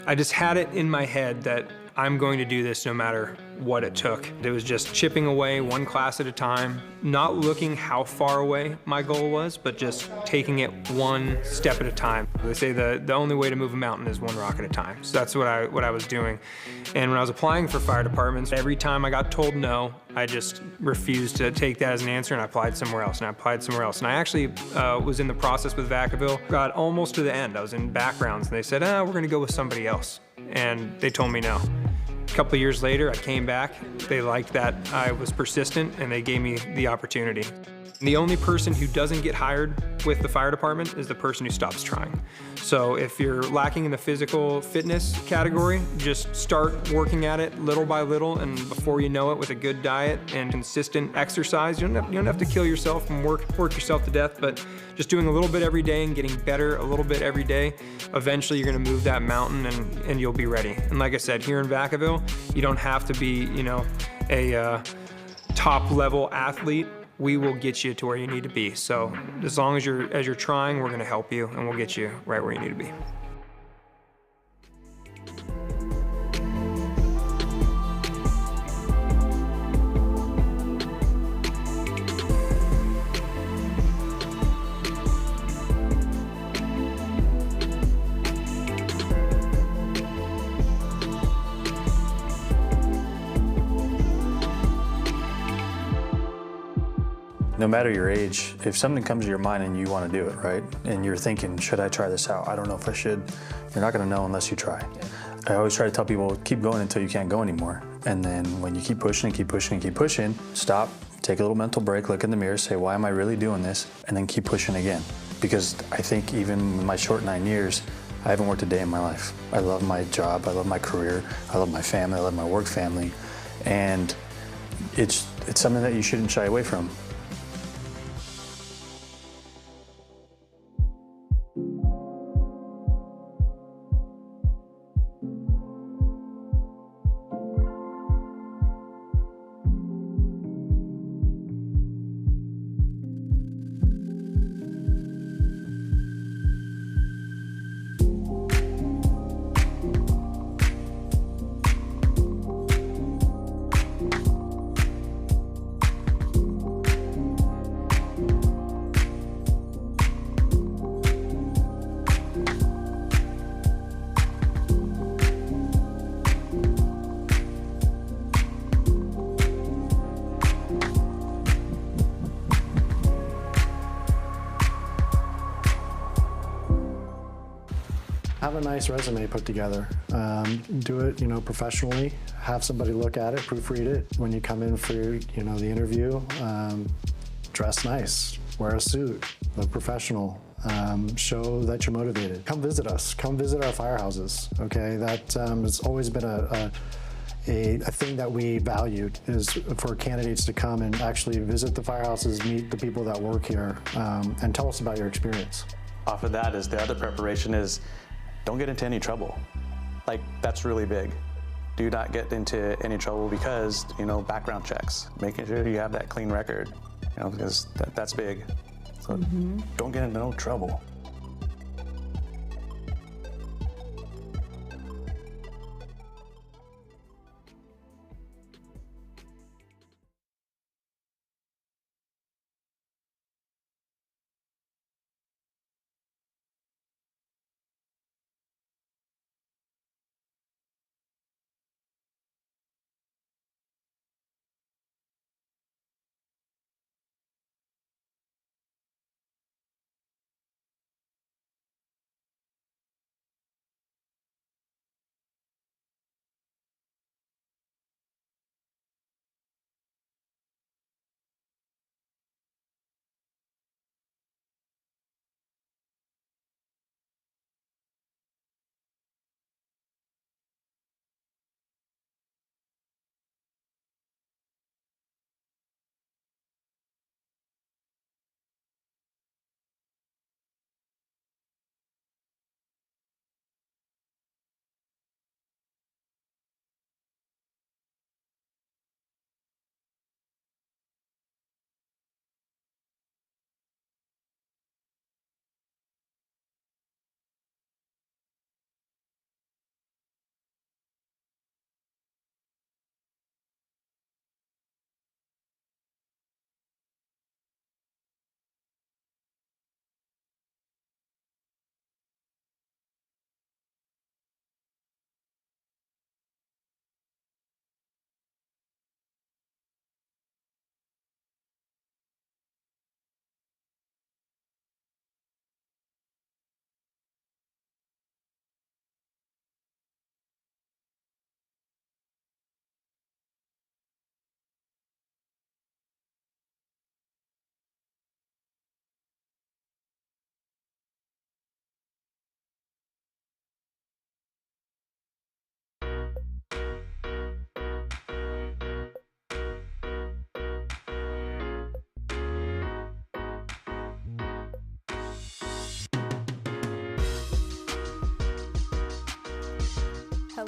I just had it in my head that I'm going to do this no matter what it took. It was just chipping away one class at a time, not looking how far away my goal was, but just taking it one step at a time. They say the only way to move a mountain is one rock at a time. So that's what I was doing. And when I was applying for fire departments, every time I got told no, I just refused to take that as an answer, and I applied somewhere else, and I applied somewhere else. And I actually was in the process with Vacaville, got almost to the end. I was in backgrounds, and they said, we're gonna go with somebody else. And they told me no. A couple of years later, I came back. They liked that I was persistent, and they gave me the opportunity. The only person who doesn't get hired with the fire department is the person who stops trying. So if you're lacking in the physical fitness category, just start working at it little by little, and before you know it, with a good diet and consistent exercise, you don't have to kill yourself and work yourself to death, but just doing a little bit every day and getting better a little bit every day, eventually you're gonna move that mountain and you'll be ready. And like I said, here in Vacaville, you don't have to be, a top level athlete. We will get you to where you need to be. So as long as you're trying, we're gonna help you and we'll get you right where you need to be. No matter your age, if something comes to your mind and you want to do it, right? And you're thinking, should I try this out? I don't know if I should. You're not going to know unless you try. Yeah. I always try to tell people, keep going until you can't go anymore. And then when you keep pushing and keep pushing and keep pushing, stop, take a little mental break, look in the mirror, say, why am I really doing this? And then keep pushing again. Because I think even in my short 9 years, I haven't worked a day in my life. I love my job, I love my career, I love my family, I love my work family. And it's something that you shouldn't shy away from. Have a nice resume put together. Do it, professionally. Have somebody look at it, proofread it. When you come in for, the interview, dress nice, wear a suit, look professional. Show that you're motivated. Come visit us. Come visit our firehouses. Okay, that has always been a thing that we valued, is for candidates to come and actually visit the firehouses, meet the people that work here, and tell us about your experience. Off of that is the other preparation is, don't get into any trouble. Like, that's really big. Do not get into any trouble because, background checks, making sure you have that clean record, because that's big. So don't get into no trouble.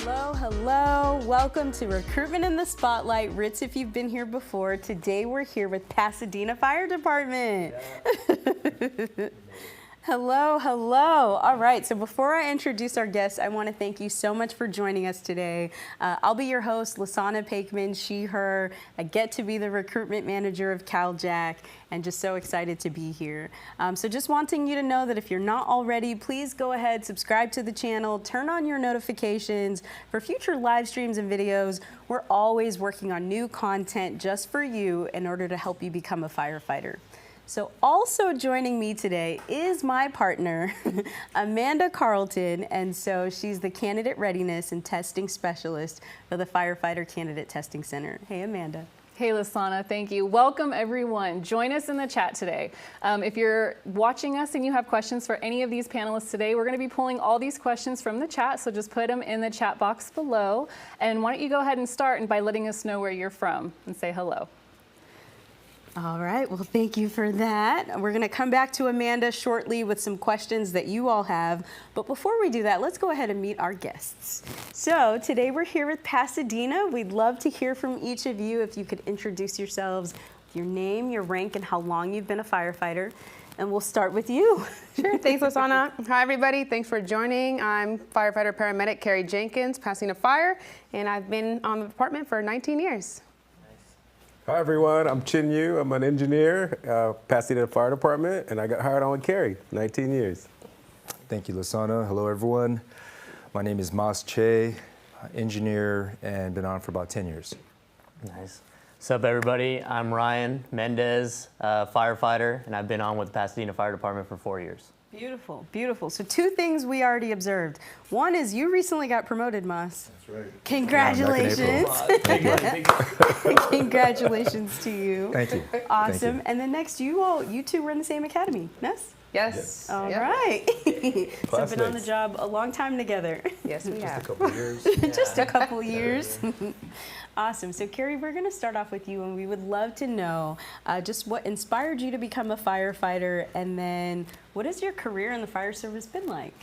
Hello, hello. Welcome to Recruitment in the Spotlight. Ritz, if you've been here before, today we're here with Pasadena Fire Department. Yeah. Hello, hello. All right, so before I introduce our guests, I want to thank you so much for joining us today. I'll be your host, Lasana Pakeman, she, her. I get to be the recruitment manager of Cal-JAC, and just so excited to be here. So just wanting you to know that if you're not already, please go ahead, subscribe to the channel, turn on your notifications for future live streams and videos. We're always working on new content just for you in order to help you become a firefighter. So also joining me today is my partner, Amanda Carlton, and so she's the Candidate Readiness and Testing Specialist for the Firefighter Candidate Testing Center. Hey, Amanda. Hey, Lasana, thank you. Welcome, everyone. Join us in the chat today. If you're watching us and you have questions for any of these panelists today, we're going to be pulling all these questions from the chat, so just put them in the chat box below. And why don't you go ahead and start by letting us know where you're from and say hello. All right, well, thank you for that. We're going to come back to Amanda shortly with some questions that you all have. But before we do that, let's go ahead and meet our guests. So today we're here with Pasadena. We'd love to hear from each of you. If you could introduce yourselves, your name, your rank, and how long you've been a firefighter. And we'll start with you. Sure, thanks, Lasana. Hi, everybody. Thanks for joining. I'm firefighter paramedic Carrie Jenkins, Pasadena Fire, and I've been on the department for 19 years. Hi everyone, I'm Chin Yu. I'm an engineer, Pasadena Fire Department, and I got hired on with Carrie, 19 years. Thank you, Lasana. Hello everyone. My name is Mas Che, engineer, and been on for about 10 years. Nice. What's up everybody? I'm Ryan Mendez, firefighter, and I've been on with the Pasadena Fire Department for 4 years. Beautiful, beautiful. So two things we already observed. One is you recently got promoted, Mas. That's right. Congratulations. Congratulations to you. Thank you. Awesome. Thank you. And then next, you two were in the same academy, yes? Yes. All Yep. right. So been on the Classmates. job a long time together. Yes, we have. A couple of years. Just a couple years. Awesome. So Carrie, we're going to start off with you, and we would love to know just what inspired you to become a firefighter, and then what has your career in the fire service been like?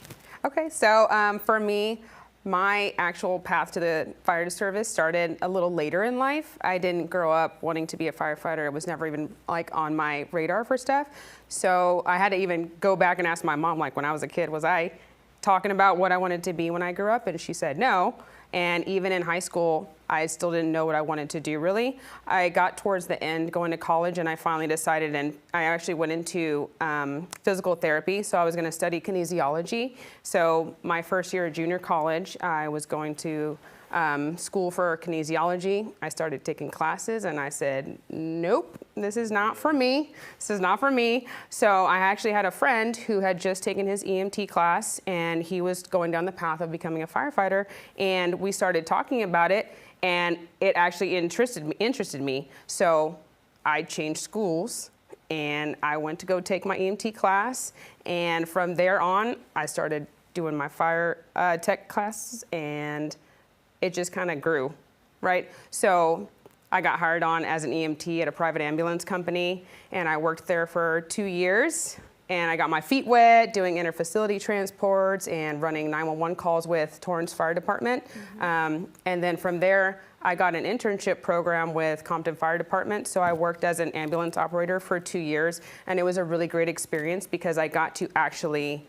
Okay, so for me, my actual path to the fire service started a little later in life. I didn't grow up wanting to be a firefighter. It was never even like on my radar for stuff. So I had to even go back and ask my mom, like when I was a kid, was I talking about what I wanted to be when I grew up? And she said no. And even in high school, I still didn't know what I wanted to do really. I got towards the end going to college and I finally decided, and I actually went into physical therapy. So I was gonna study kinesiology. So my first year of junior college, I was going to school for kinesiology. I started taking classes and I said, nope, this is not for me. This is not for me. So I actually had a friend who had just taken his EMT class and he was going down the path of becoming a firefighter. And we started talking about it and it actually interested me. So I changed schools and I went to go take my EMT class. And from there on, I started doing my fire tech classes and it just kind of grew, right? So I got hired on as an EMT at a private ambulance company, and I worked there for 2 years. And I got my feet wet doing interfacility transports and running 911 calls with Torrance Fire Department. And then from there, I got an internship program with Compton Fire Department. So I worked as an ambulance operator for 2 years, and it was a really great experience because I got to actually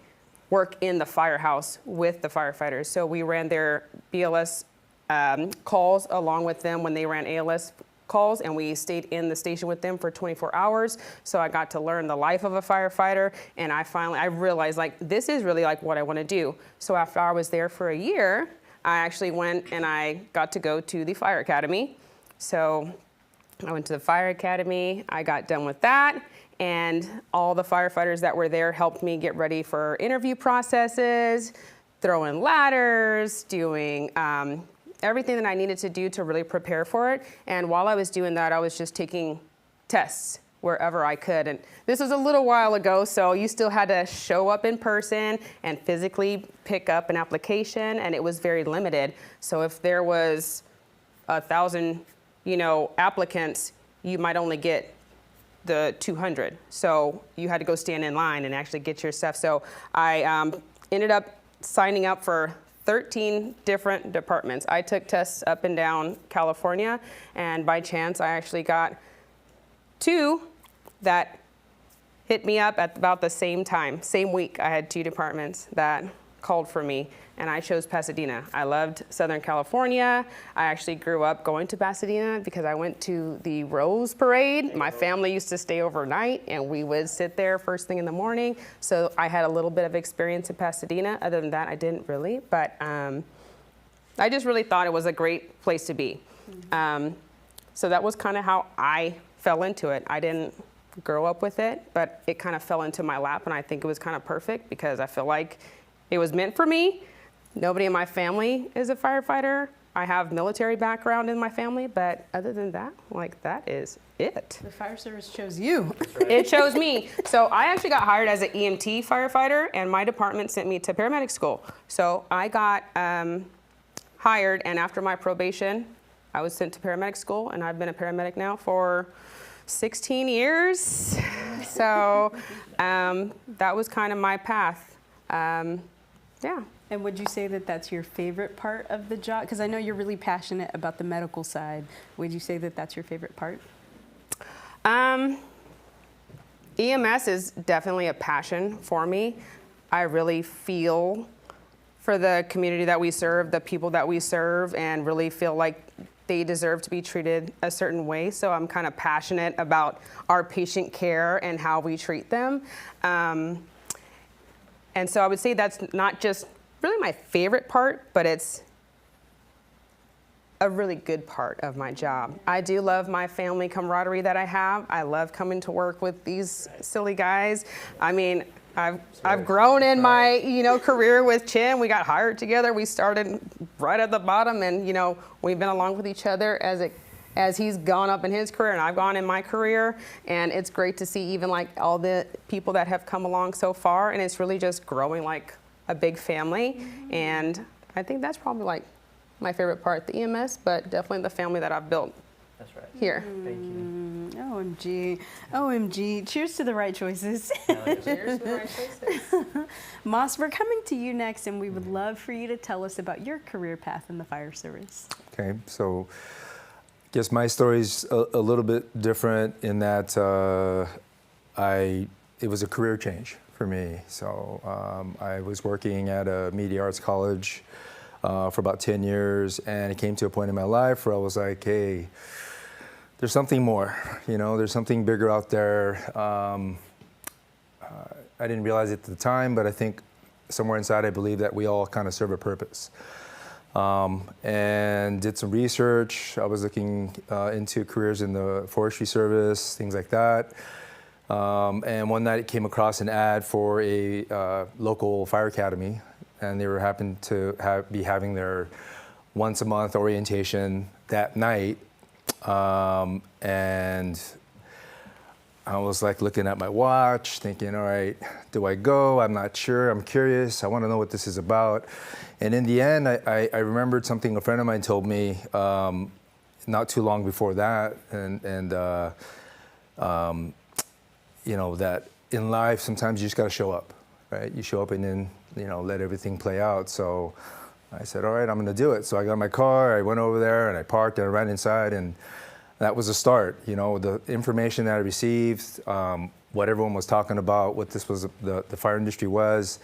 work in the firehouse with the firefighters. So we ran their BLS calls along with them when they ran ALS calls, and we stayed in the station with them for 24 hours. So I got to learn the life of a firefighter, and I realized like this is really like what I want to do. So after I was there for a year, I actually went and I got to go to the fire academy. So I went to the fire academy, I got done with that, and all the firefighters that were there helped me get ready for interview processes, throwing ladders, doing everything that I needed to do to really prepare for it. And while I was doing that, I was just taking tests wherever I could. And this was a little while ago, so you still had to show up in person and physically pick up an application, and it was very limited. So if there was 1,000, applicants, you might only get the 200. So you had to go stand in line and actually get your stuff. So I ended up signing up for 13 different departments. I took tests up and down California, and by chance I actually got 2 that hit me up at about the same time. Same week, I had 2 departments that called for me, and I chose Pasadena. I loved Southern California. I actually grew up going to Pasadena because I went to the Rose Parade. My family used to stay overnight, and we would sit there first thing in the morning. So I had a little bit of experience in Pasadena. Other than that, I didn't really, but I just really thought it was a great place to be. So that was kind of how I fell into it. I didn't grow up with it, but it kind of fell into my lap, and I think it was kind of perfect because I feel like it was meant for me. Nobody in my family is a firefighter. I have military background in my family, but other than that, like, that is it. The fire service chose you. It chose me. So I actually got hired as an EMT firefighter, and my department sent me to paramedic school. So I got hired, and after my probation, I was sent to paramedic school, and I've been a paramedic now for 16 years. So that was kind of my path. Yeah. And would you say that that's your favorite part of the job? Because I know you're really passionate about the medical side. Would you say that that's your favorite part? EMS is definitely a passion for me. I really feel for the community that we serve, the people that we serve, and really feel like they deserve to be treated a certain way. So I'm kind of passionate about our patient care and how we treat them. And so I would say that's not just really my favorite part, but it's a really good part of my job. I do love my family camaraderie that I have. I love coming to work with these silly guys. I mean, I've grown in my career with Chin. We got hired together. We started right at the bottom, and we've been along with each other as he's gone up in his career and I've gone in my career. And it's great to see even like all the people that have come along so far, and it's really just growing like a big family. And I think that's probably like my favorite part, the EMS, but definitely the family that I've built. That's right. Here. Thank you. OMG. OMG. Cheers to the right choices. Cheers to the right choices. Moss, we're coming to you next, and we would love for you to tell us about your career path in the fire service. Okay, so I guess my story's a little bit different in that it was a career change for me. So I was working at a media arts college for about 10 years, and it came to a point in my life where I was like, hey, there's something more, there's something bigger out there. I didn't realize it at the time, but I think somewhere inside I believe that we all kind of serve a purpose. And did some research. I was looking into careers in the forestry service, things like that. And one night I came across an ad for a local fire academy, and they were happened to be having their once a month orientation that night. And I was like looking at my watch, thinking, all right, do I go? I'm not sure. I'm curious. I want to know what this is about. And in the end, I remembered something a friend of mine told me not too long before that, and that in life sometimes you just got to show up, right? You show up and then let everything play out. So I said, all right, I'm going to do it. So I got my car, I went over there, and I parked, and I ran inside, and that was the start. The information that I received, what everyone was talking about, what this was, the fire industry was,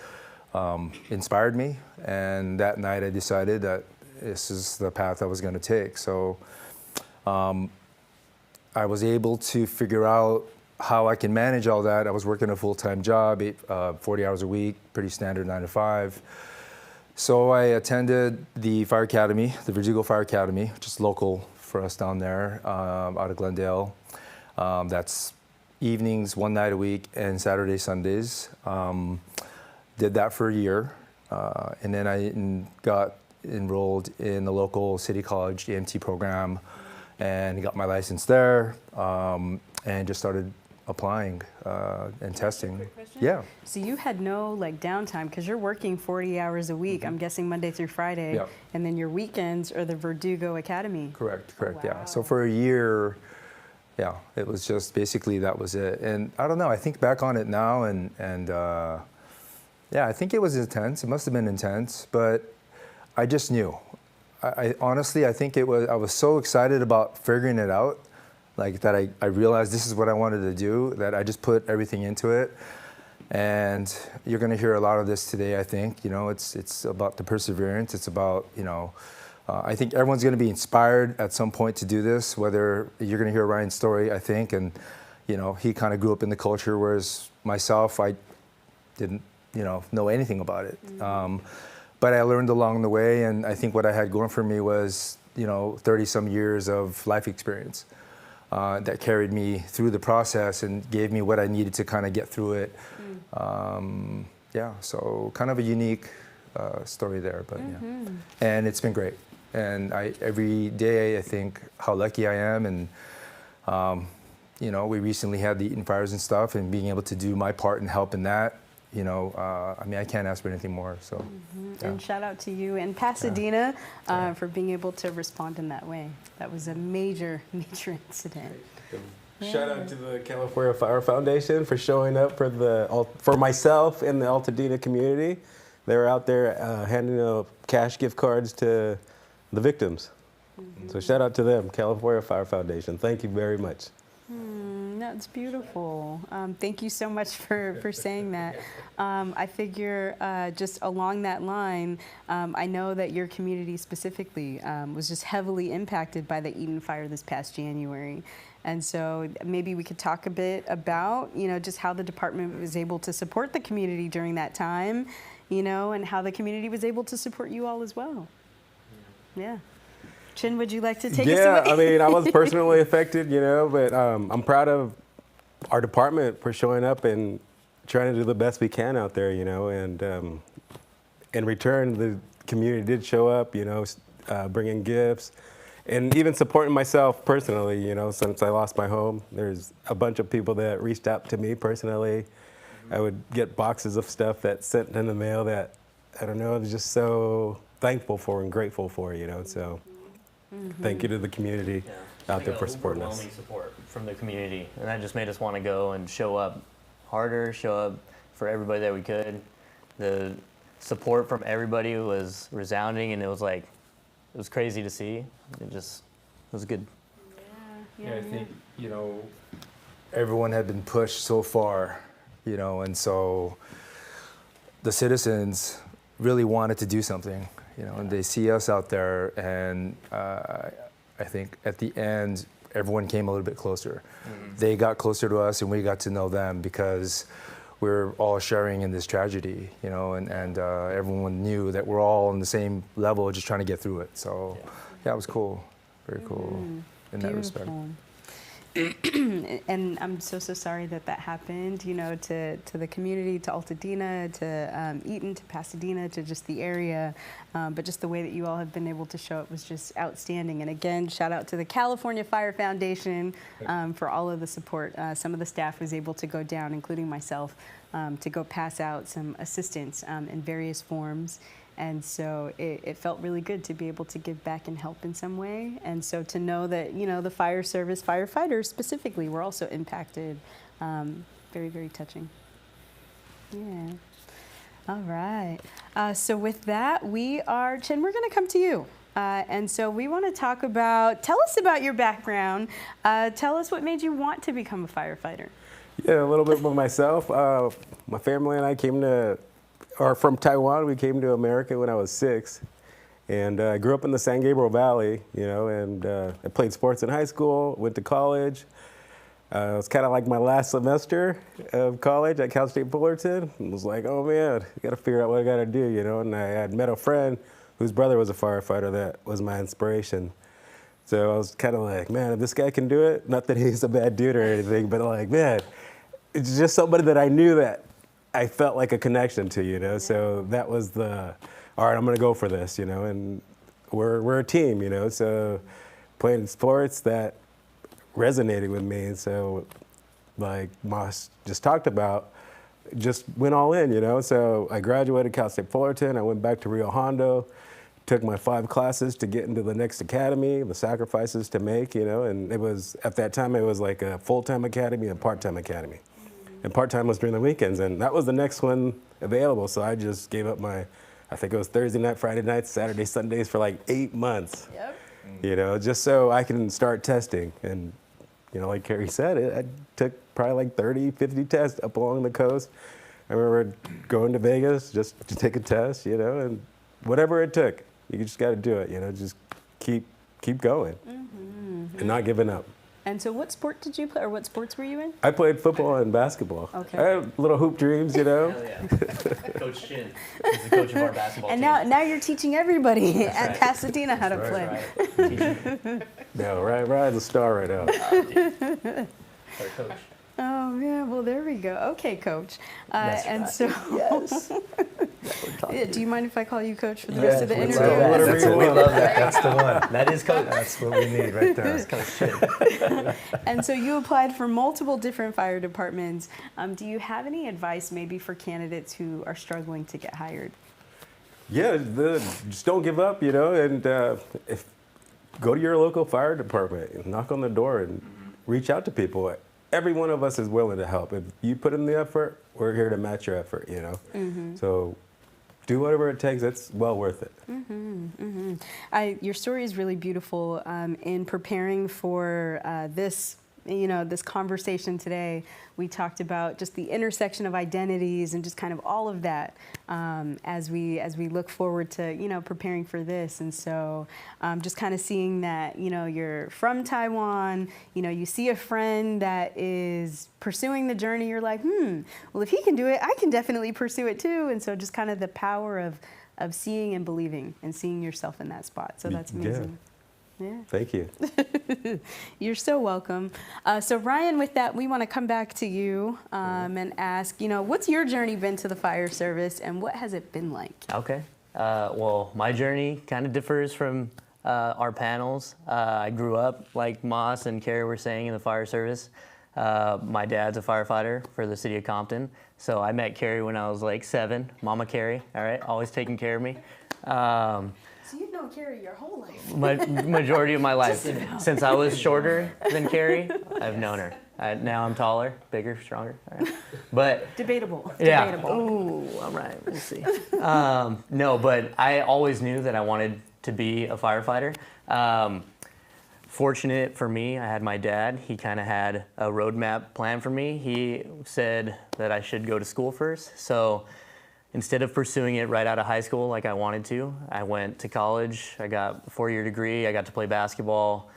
inspired me. And that night I decided that this is the path I was going to take. So I was able to figure out how I can manage all that. I was working a full-time job, 40 hours a week, pretty standard 9 to 5. So I attended the fire academy, the Verdugo Fire Academy, which is local for us down there, out of Glendale. That's evenings, one night a week, and Saturday, Sundays. Did that for a year, and then I got enrolled in the local city college EMT program, and got my license there, and just started applying and testing. Yeah. So you had no downtime because you're working 40 hours a week. I'm guessing Monday through Friday, Yeah. and then your weekends are the Verdugo Academy. Correct, Wow. yeah. So for a year, yeah, it was just basically that was it. And I don't know, I think back on it now, and yeah, I think it was intense. It must have been intense, but I just knew. I honestly, I think it was, I was so excited about figuring it out, like that I realized this is what I wanted to do, that I just put everything into it. And you're going to hear a lot of this today, I think. You know, it's about the perseverance. It's about, you know, I think everyone's going to be inspired at some point to do this, whether you're going to hear Ryan's story, I think. And, you know, he kind of grew up in the culture, whereas myself, I didn't, you know anything about it. But I learned along the way, and I think what I had going for me was, you know, 30-some years of life experience that carried me through the process and gave me what I needed to kind of get through it. Yeah, so kind of a unique story there, but yeah. And it's been great. And every day I think how lucky I am, and you know, we recently had the Eaton Fires and stuff, and being able to do my part and help in that. You know, I mean, I can't ask for anything more. So, yeah. And shout out to you and Pasadena for being able to respond in that way. That was a major, major incident. Shout out to the California Fire Foundation for showing up for myself and the Altadena community. They were out there handing out cash gift cards to the victims. So shout out to them, California Fire Foundation. Thank you very much. That's beautiful. Thank you so much for saying that. I figure just along that line, I know that your community specifically was just heavily impacted by the Eaton fire this past January. And so maybe we could talk a bit about, you know, just how the department was able to support the community during that time, you know, and how the community was able to support you all as well. Yeah. Chin, would you like to take us away? Yeah, I mean, I was personally affected, you know, but I'm proud of our department for showing up and trying to do the best we can out there, you know, and in return, the community did show up, you know, bringing gifts and even supporting myself personally, you know, since I lost my home. There's a bunch of people that reached out to me personally. I would get boxes of stuff that sent in the mail that, I don't know, I was just so thankful for and grateful for, you know, so. Thank you to the community out there for supporting us. Overwhelming support from the community, and that just made us want to go and show up harder, show up for everybody that we could. The support from everybody was resounding, and it was like, it was crazy to see. It was good. Yeah, I think, you know, everyone had been pushed so far, you know, and so the citizens really wanted to do something. You know, and they see us out there, and I think at the end, everyone came a little bit closer. They got closer to us, and we got to know them because we're all sharing in this tragedy, you know, and everyone knew that we're all on the same level, just trying to get through it. So, yeah, it was cool, very cool in that respect. And I'm so sorry that happened, you know, to the community, to Altadena, to Eaton, to Pasadena, to just the area. But just the way that you all have been able to show it was just outstanding. And again, shout out to the California Fire Foundation for all of the support. Some of the staff was able to go down, including myself, to go pass out some assistance in various forms. And so it felt really good to be able to give back and help in some way. And so to know that, you know, the fire service, firefighters specifically, were also impacted, very, very touching. Yeah. All right. So with that, Chin, we're going to come to you. And so we want to talk about, tell us about your background. Tell us what made you want to become a firefighter. Yeah, a little bit about myself. My family and I from Taiwan. We came to America when I was 6, and I grew up in the San Gabriel Valley, you know, and I played sports in high school, went to college. It was kind of like my last semester of college at Cal-State Fullerton. I was like, oh man, I got to figure out what I got to do, you know, and I had met a friend whose brother was a firefighter. That was my inspiration. So I was kind of like, man, if this guy can do it, not that he's a bad dude or anything, but like, man, it's just somebody that I knew that I felt like a connection to, you know, so that was all right, I'm gonna go for this, you know, and we're a team, you know, so playing sports that resonated with me, and so like Moss just talked about, just went all in, you know, so I graduated Cal-State Fullerton, I went back to Rio Hondo, took my 5 classes to get into the next academy, the sacrifices to make, you know, and it was, at that time, it was like a full-time academy and part-time academy. And part-time was during the weekends, and that was the next one available, so I just gave up my I think it was Thursday night, Friday nights, Saturday, Sundays for like 8 months. Yep. You know, just so I can start testing. And, you know, like Carrie said, I took probably like 30, 50 tests up along the coast. I remember going to Vegas just to take a test, you know, and whatever it took, you just got to do it, you know, just keep going and not giving up. And so what sport did you play, or what sports were you in? I played football and basketball. Okay. I had little hoop dreams, you know. Hell yeah. Coach Chin is the coach of our basketball And team. now you're teaching everybody at right. Pasadena how to play. Right. No, right, the star right out. Our coach. Oh man, well there we go. Okay, Coach. That's And right. so, Yes. yeah, do you mind if I call you Coach for the rest of the we interview? love that. We love that. That's the one. That is coach. That's what we need right there. Coach Chin. And so you applied for multiple different fire departments. Do you have any advice maybe for candidates who are struggling to get hired? Yeah, just don't give up, you know, and go to your local fire department and knock on the door and reach out to people. Every one of us is willing to help. If you put in the effort, we're here to match your effort, you know. So do whatever it takes. It's well worth it. Your story is really beautiful. In preparing for this conversation today, we talked about just the intersection of identities and just kind of all of that as we look forward to preparing for this. And so just kind of seeing that you're from Taiwan, you see a friend that is pursuing the journey, you're like, well, if he can do it, I can definitely pursue it too. And so just kind of the power of seeing and believing and seeing yourself in that spot. So that's amazing. Yeah. Thank you. You're so welcome. So Ryan, with that, we want to come back to you and ask, what's your journey been to the fire service and what has it been like? Okay. Well, my journey kind of differs from our panels. I grew up, like Moss and Carrie were saying, in the fire service. My dad's a firefighter for the city of Compton. So I met Carrie when I was like 7. Mama Carrie, all right, always taking care of me. So you've known Carrie your whole life. Majority of my life. Since I was shorter than Carrie, I've known her. Now I'm taller, bigger, stronger. All right. But Debatable. yeah. Debatable. Ooh, I'm right. We'll see. No, but I always knew that I wanted to be a firefighter. Fortunate for me, I had my dad. He kind of had a roadmap plan for me. He said that I should go to school first. So instead of pursuing it right out of high school like I wanted to, I went to college. I got a 4-year degree. I got to play basketball,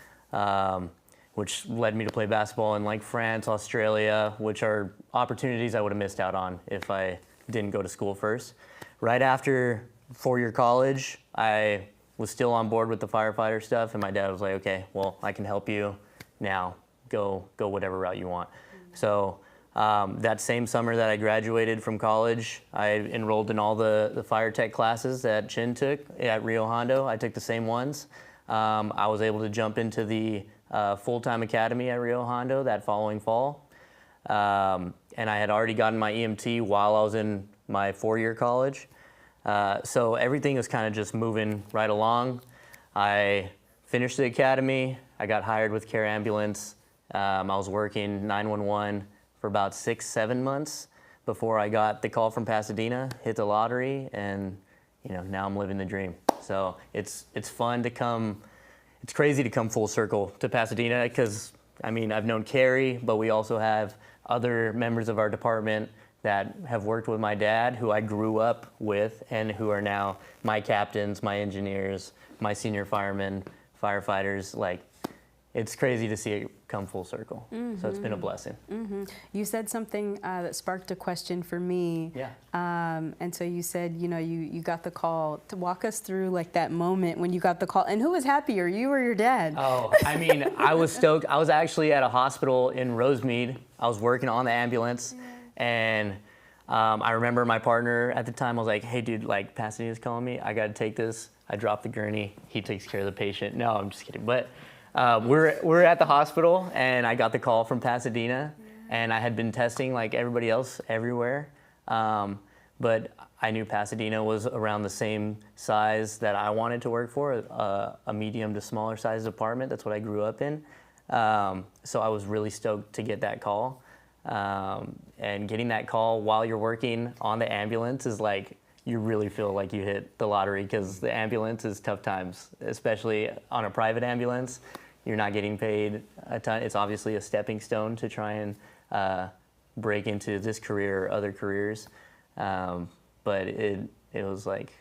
which led me to play basketball in like France, Australia, which are opportunities I would have missed out on if I didn't go to school first. Right after 4-year college, I was still on board with the firefighter stuff, and my dad was like, okay, well, I can help you now. Go whatever route you want. So that same summer that I graduated from college, I enrolled in all the fire tech classes that Chin took at Rio Hondo. I took the same ones. I was able to jump into the full-time academy at Rio Hondo that following fall. And I had already gotten my EMT while I was in my 4-year college. So everything was kind of just moving right along. I finished the academy. I got hired with Care Ambulance. I was working 911 for about 6-7 months before I got the call from Pasadena, hit the lottery, and now I'm living the dream. So it's fun to come. It's crazy to come full circle to Pasadena because I've known Carrie, but we also have other members of our department that have worked with my dad, who I grew up with, and who are now my captains, my engineers, my senior firemen, firefighters. Like, it's crazy to see it come full circle. So it's been a blessing. You said something that sparked a question for me. Yeah. And so you said, you got the call. To walk us through like that moment when you got the call. And who was happier, you or your dad? Oh, I was stoked. I was actually at a hospital in Rosemead. I was working on the ambulance. And I remember my partner at the time, I was like, hey, dude, like Pasadena's calling me. I got to take this. I dropped the gurney. He takes care of the patient. No, I'm just kidding. But we're at the hospital, and I got the call from Pasadena. And I had been testing like everybody else everywhere. But I knew Pasadena was around the same size that I wanted to work for, a medium to smaller size department. That's what I grew up in. So I was really stoked to get that call. And getting that call while you're working on the ambulance is like you really feel like you hit the lottery, because the ambulance is tough times, especially on a private ambulance. You're not getting paid a ton. It's obviously a stepping stone to try and break into this career or other careers. But it was like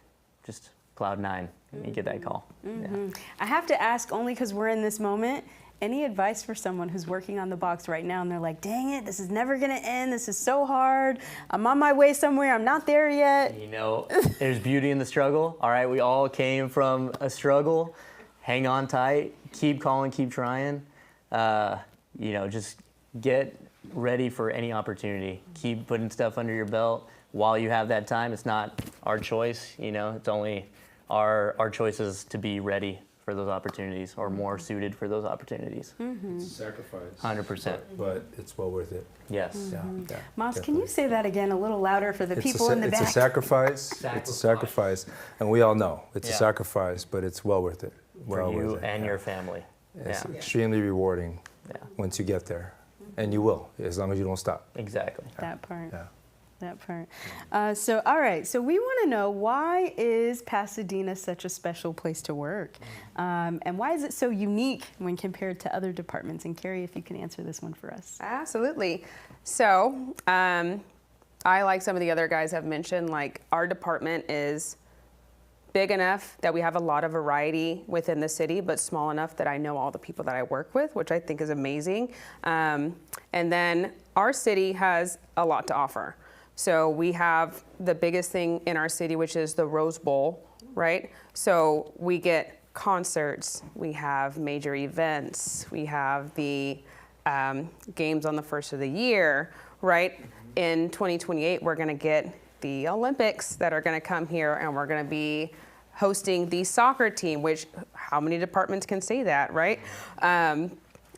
just cloud nine when you get that call. Yeah. I have to ask, only because we're in this moment, any advice for someone who's working on the box right now and they're like, dang it, this is never gonna end, this is so hard, I'm on my way somewhere, I'm not there yet. You know, there's beauty in the struggle. All right, we all came from a struggle. Hang on tight, keep calling, keep trying. You know, just get ready for any opportunity. Keep putting stuff under your belt while you have that time. It's not our choice, you know, it's only our choices to be ready for those opportunities, or more suited for those opportunities. It's a sacrifice. 100%. But it's well worth it. Yes. Yeah. Moss, can you say that again a little louder for the people in the back? It's a sacrifice. It's a sacrifice. And we all know it's a sacrifice, but it's well worth it. For you and your family. It's extremely rewarding once you get there. And you will, as long as you don't stop. Exactly. That part. Yeah. That part. So, all right. So we want to know, why is Pasadena such a special place to work? And why is it so unique when compared to other departments? And Carrie, if you can answer this one for us. Absolutely. So I, like some of the other guys have mentioned, like our department is big enough that we have a lot of variety within the city, but small enough that I know all the people that I work with, which I think is amazing. And then our city has a lot to offer. So we have the biggest thing in our city, which is the Rose Bowl, right? So we get concerts, we have major events, we have the games on the first of the year, right? In 2028, we're gonna get the Olympics that are gonna come here, and we're gonna be hosting the soccer team, which how many departments can say that, right?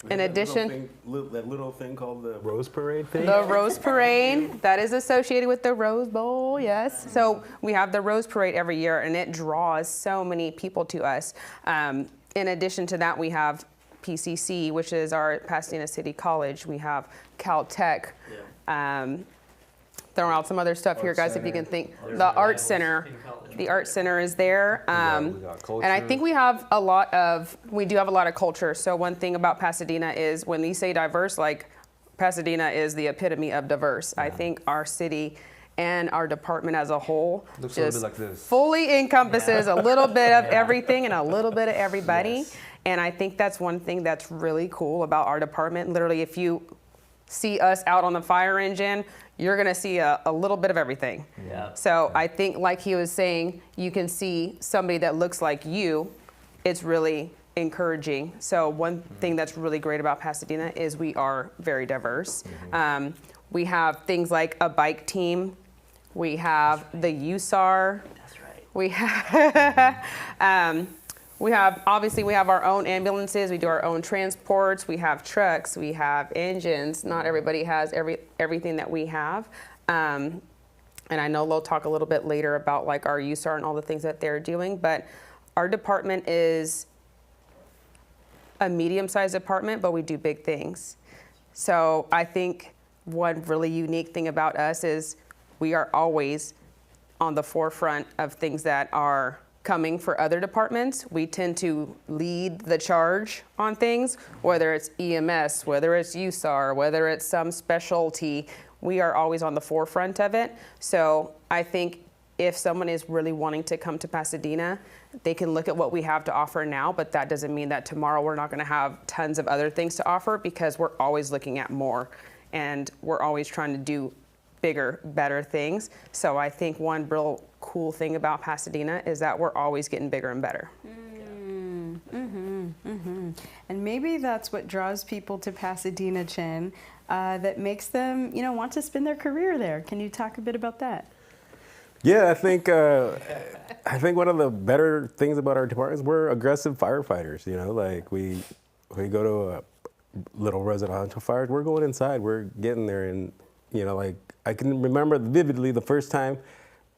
In addition, that little thing called the Rose Parade thing? the Rose Parade, that is associated with the Rose Bowl, yes. So we have the Rose Parade every year, and it draws so many people to us. In addition to that, we have PCC, which is our Pasadena City College. We have Cal-JAC. Throwing out some other stuff here, guys, if you can think. The Art Center. The Art Center is there. And I think we do have a lot of culture. So one thing about Pasadena is, when we say diverse, like Pasadena is the epitome of diverse. I think our city and our department as a whole Looks a little bit like this. fully encompasses a little bit of everything and a little bit of everybody. Yes. And I think that's one thing that's really cool about our department. Literally, if you see us out on the fire engine, you're gonna see a little bit of everything. Yeah. So I think, like he was saying, you can see somebody that looks like you. It's really encouraging. So one thing that's really great about Pasadena is we are very diverse. We have things like a bike team. We have the USAR. That's right. We have obviously we have our own ambulances. We do our own transports. We have trucks. We have engines. Not everybody has everything that we have. And I know they'll talk a little bit later about like our USAR and all the things that they're doing. But our department is a medium-sized department, but we do big things. So I think one really unique thing about us is we are always on the forefront of things that are coming for other departments. We tend to lead the charge on things, whether it's EMS, whether it's USAR, whether it's some specialty. We are always on the forefront of it. So I think if someone is really wanting to come to Pasadena, they can look at what we have to offer now, but that doesn't mean that tomorrow we're not going to have tons of other things to offer, because we're always looking at more and we're always trying to do bigger, better things. So I think one real cool thing about Pasadena is that we're always getting bigger and better. And maybe that's what draws people to Pasadena, Chen, that makes them, want to spend their career there. Can you talk a bit about that? Yeah, I think one of the better things about our department is we're aggressive firefighters. Like we go to a little residential fires, we're going inside, we're getting there, and like I can remember vividly the first time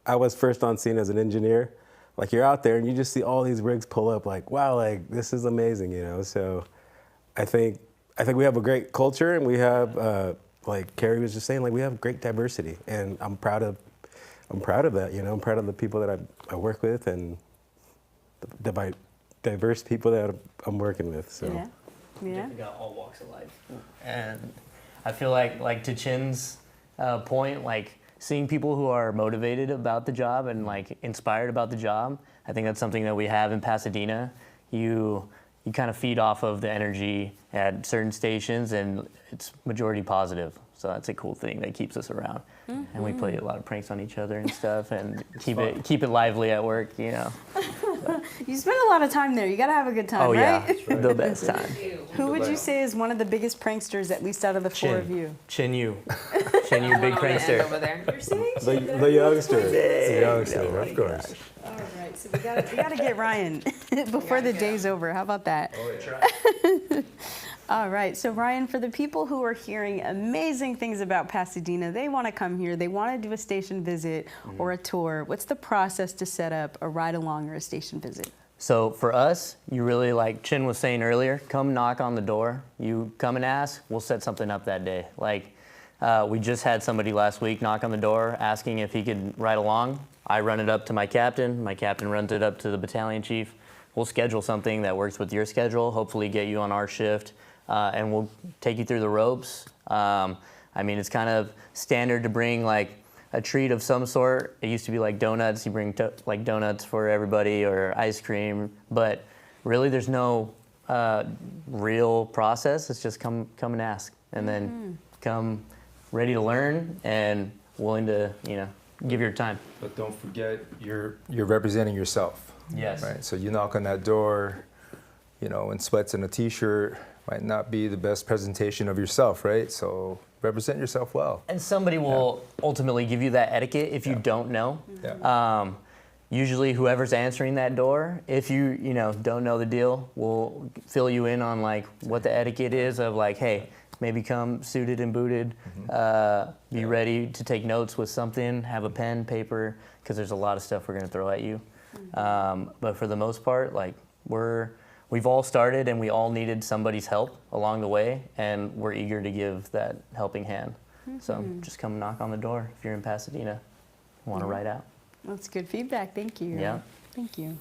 I was first on scene as an engineer. Like you're out there and you just see all these rigs pull up, like wow, like this is amazing, So I think we have a great culture, and we have like Carrie was just saying, like we have great diversity, and I'm proud of I'm proud of that. You know, I'm proud of the people that I work with and the diverse people that I'm working with. So. Yeah. Yeah. We got all walks of life, and I feel like to Chin's point, like seeing people who are motivated about the job and like inspired about the job. I think that's something that we have in Pasadena. You kind of feed off of the energy at certain stations, and it's majority positive. So that's a cool thing that keeps us around. And we play a lot of pranks on each other and stuff, and keep it lively at work, you know. You spend a lot of time there. You got to have a good time, Oh right? yeah, the best time. Who would you say is one of the biggest pranksters, at least out of the four of you? Chin you, big prankster. Over there. You're saying? The youngster. The youngster, of course. All right, so we gotta get Ryan before the day's over. How about that? All right, so Ryan, for the people who are hearing amazing things about Pasadena, they want to come here, they want to do a station visit or a tour. What's the process to set up a ride-along or a station visit? So for us, you really, like Chin was saying earlier, come knock on the door. You come and ask, we'll set something up that day. Like we just had somebody last week knock on the door asking if he could ride along. I run it up to my captain runs it up to the battalion chief. We'll schedule something that works with your schedule, hopefully get you on our shift, and we'll take you through the ropes. I mean, it's kind of standard to bring like a treat of some sort. It used to be like donuts. You bring like donuts for everybody or ice cream, but really there's no real process. It's just come and ask, and then come ready to learn and willing to, you know, give your time. But don't forget, you're representing yourself. Yes. Right. So you knock on that door, you know, in sweats and a t-shirt might not be the best presentation of yourself, right? So represent yourself well. And somebody will ultimately give you that etiquette if you don't know. Yeah. Usually whoever's answering that door, if you don't know the deal, will fill you in on like what the etiquette is of like, hey, maybe come suited and booted, be ready to take notes with something, have a pen, paper, because there's a lot of stuff we're gonna throw at you. But for the most part, like we've all started and we all needed somebody's help along the way, and we're eager to give that helping hand. So just come knock on the door if you're in Pasadena, want to ride out. That's good feedback. Thank you. Yeah. Thank you.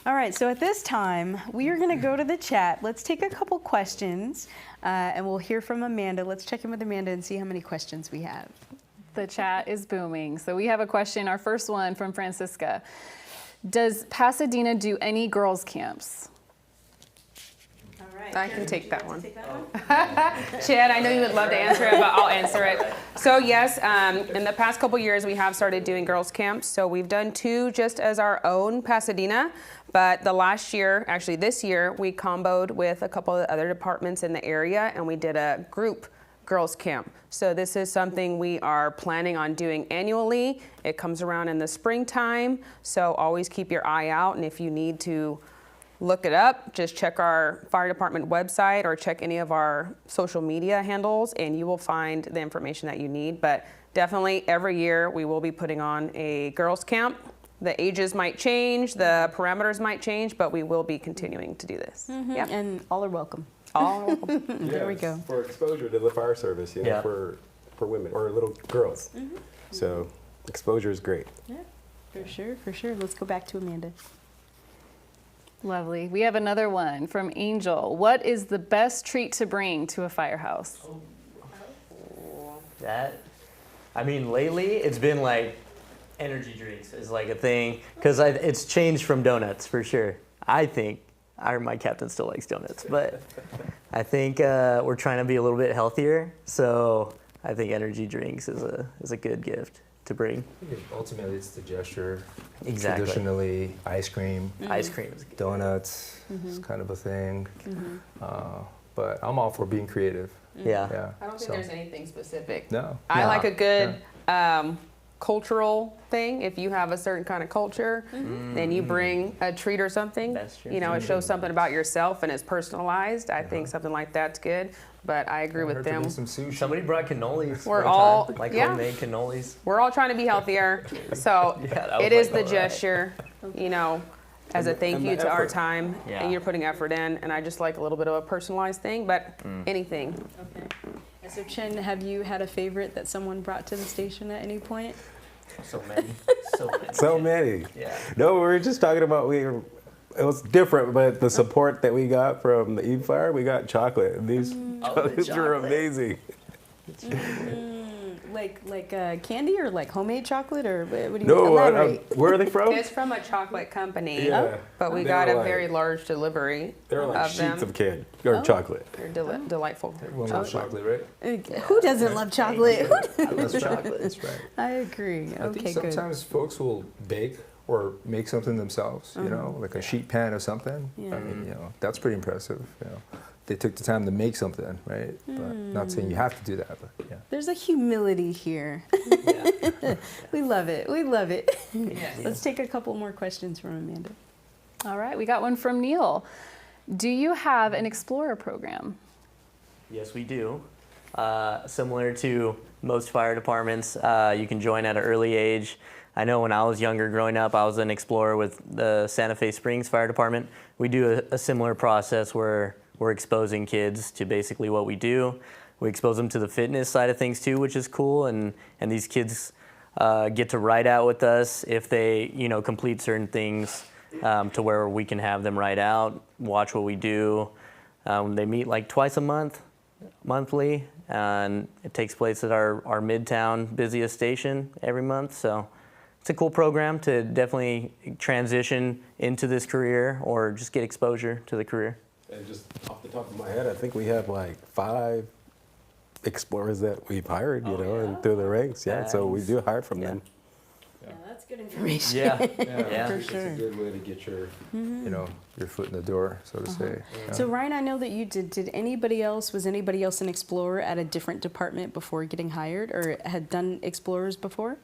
All right, so at this time, we are going to go to the chat. Let's take a couple questions, and we'll hear from Amanda. Let's check in with Amanda and see how many questions we have. The chat is booming. So we have a question, our first one from Francisca. Does Pasadena do any girls' camps? I can take that one. Chad, I know you would love to answer it, but I'll answer it. So yes, in the past couple years, we have started doing girls' camps. So we've done 2 just as our own Pasadena, but the last year, actually this year, we comboed with a couple of other departments in the area, and we did a group girls' camp. So this is something we are planning on doing annually. It comes around in the springtime, so always keep your eye out, and if you need to look it up, just check our fire department website or check any of our social media handles, and you will find the information that you need. But definitely every year we will be putting on a girls' camp. The ages might change, the parameters might change, but we will be continuing to do this. Yeah. And all are welcome. All are welcome. There we go. For exposure to the fire service, you know, for women or little girls. So exposure is great. Yeah, for sure, for sure. Let's go back to Amanda. Lovely. We have another one from Angel. What is the best treat to bring to a firehouse? I mean, lately it's been like energy drinks is like a thing, because it's changed from donuts for sure. I think my captain still likes donuts, but I think we're trying to be a little bit healthier. So I think energy drinks is a good gift to bring. Ultimately, it's the gesture. Exactly. Traditionally, ice cream. Ice cream is good. Donuts is kind of a thing. But I'm all for being creative. Yeah. I don't think there's anything specific. No. I like a good cultural thing. If you have a certain kind of culture, then you bring a treat or something. That's true. You know, it shows something about yourself and it's personalized. I think something like that's good. But I agree with them. Some sushi. Somebody brought cannolis. We're one all- time, like yeah. homemade cannolis. We're all trying to be healthier. So that was it is like, the all right. gesture, you know, as a thank you to our effort. time. Yeah. And you're putting effort in. And I just like a little bit of a personalized thing, but anything. Okay. So Chin, have you had a favorite that someone brought to the station at any point? So many. So many. So many. Yeah. No, we were just talking about it was different, but the support that we got from the Eve Fire, we got chocolate. And these chocolates were amazing. Like candy or like homemade chocolate, or what do you No, elaborate? where are they from? It's from a chocolate company, Yeah. but we They got were a like- very large delivery They're like of sheets them. of candy or chocolate. They're delightful. Everyone loves chocolate, right? Who doesn't love chocolate? I love chocolate. That's right. I agree. I Okay, think good. sometimes folks will bake or make something themselves, you know, like a sheet pan or something. Yeah. I mean, you know, that's pretty impressive. You know, they took the time to make something, right? But not saying you have to do that, but yeah. There's a humility here. We love it. We love it. Let's take a couple more questions from Amanda. All right, we got one from Neil. Do you have an Explorer program? Yes, we do. Similar to most fire departments, you can join at an early age. I know when I was younger growing up, I was an Explorer with the Santa Fe Springs Fire Department. We do a similar process where we're exposing kids to basically what we do. We expose them to the fitness side of things too, which is cool. And these kids get to ride out with us if they, you know, complete certain things to where we can have them ride out, watch what we do. They meet like twice a month, monthly, and it takes place at our Midtown busiest station every month. So it's a cool program to definitely transition into this career or just get exposure to the career. And just off the top of my head, I think we have like 5 explorers that we've hired, you know, and through the ranks. Yeah, so we do hire from them. Yeah, that's good information. Yeah, For It's sure. a good way to get your, you know, your foot in the door, so to say. Yeah. So Ryan, I know that you did. Was anybody else an Explorer at a different department before getting hired, or had done Explorers before?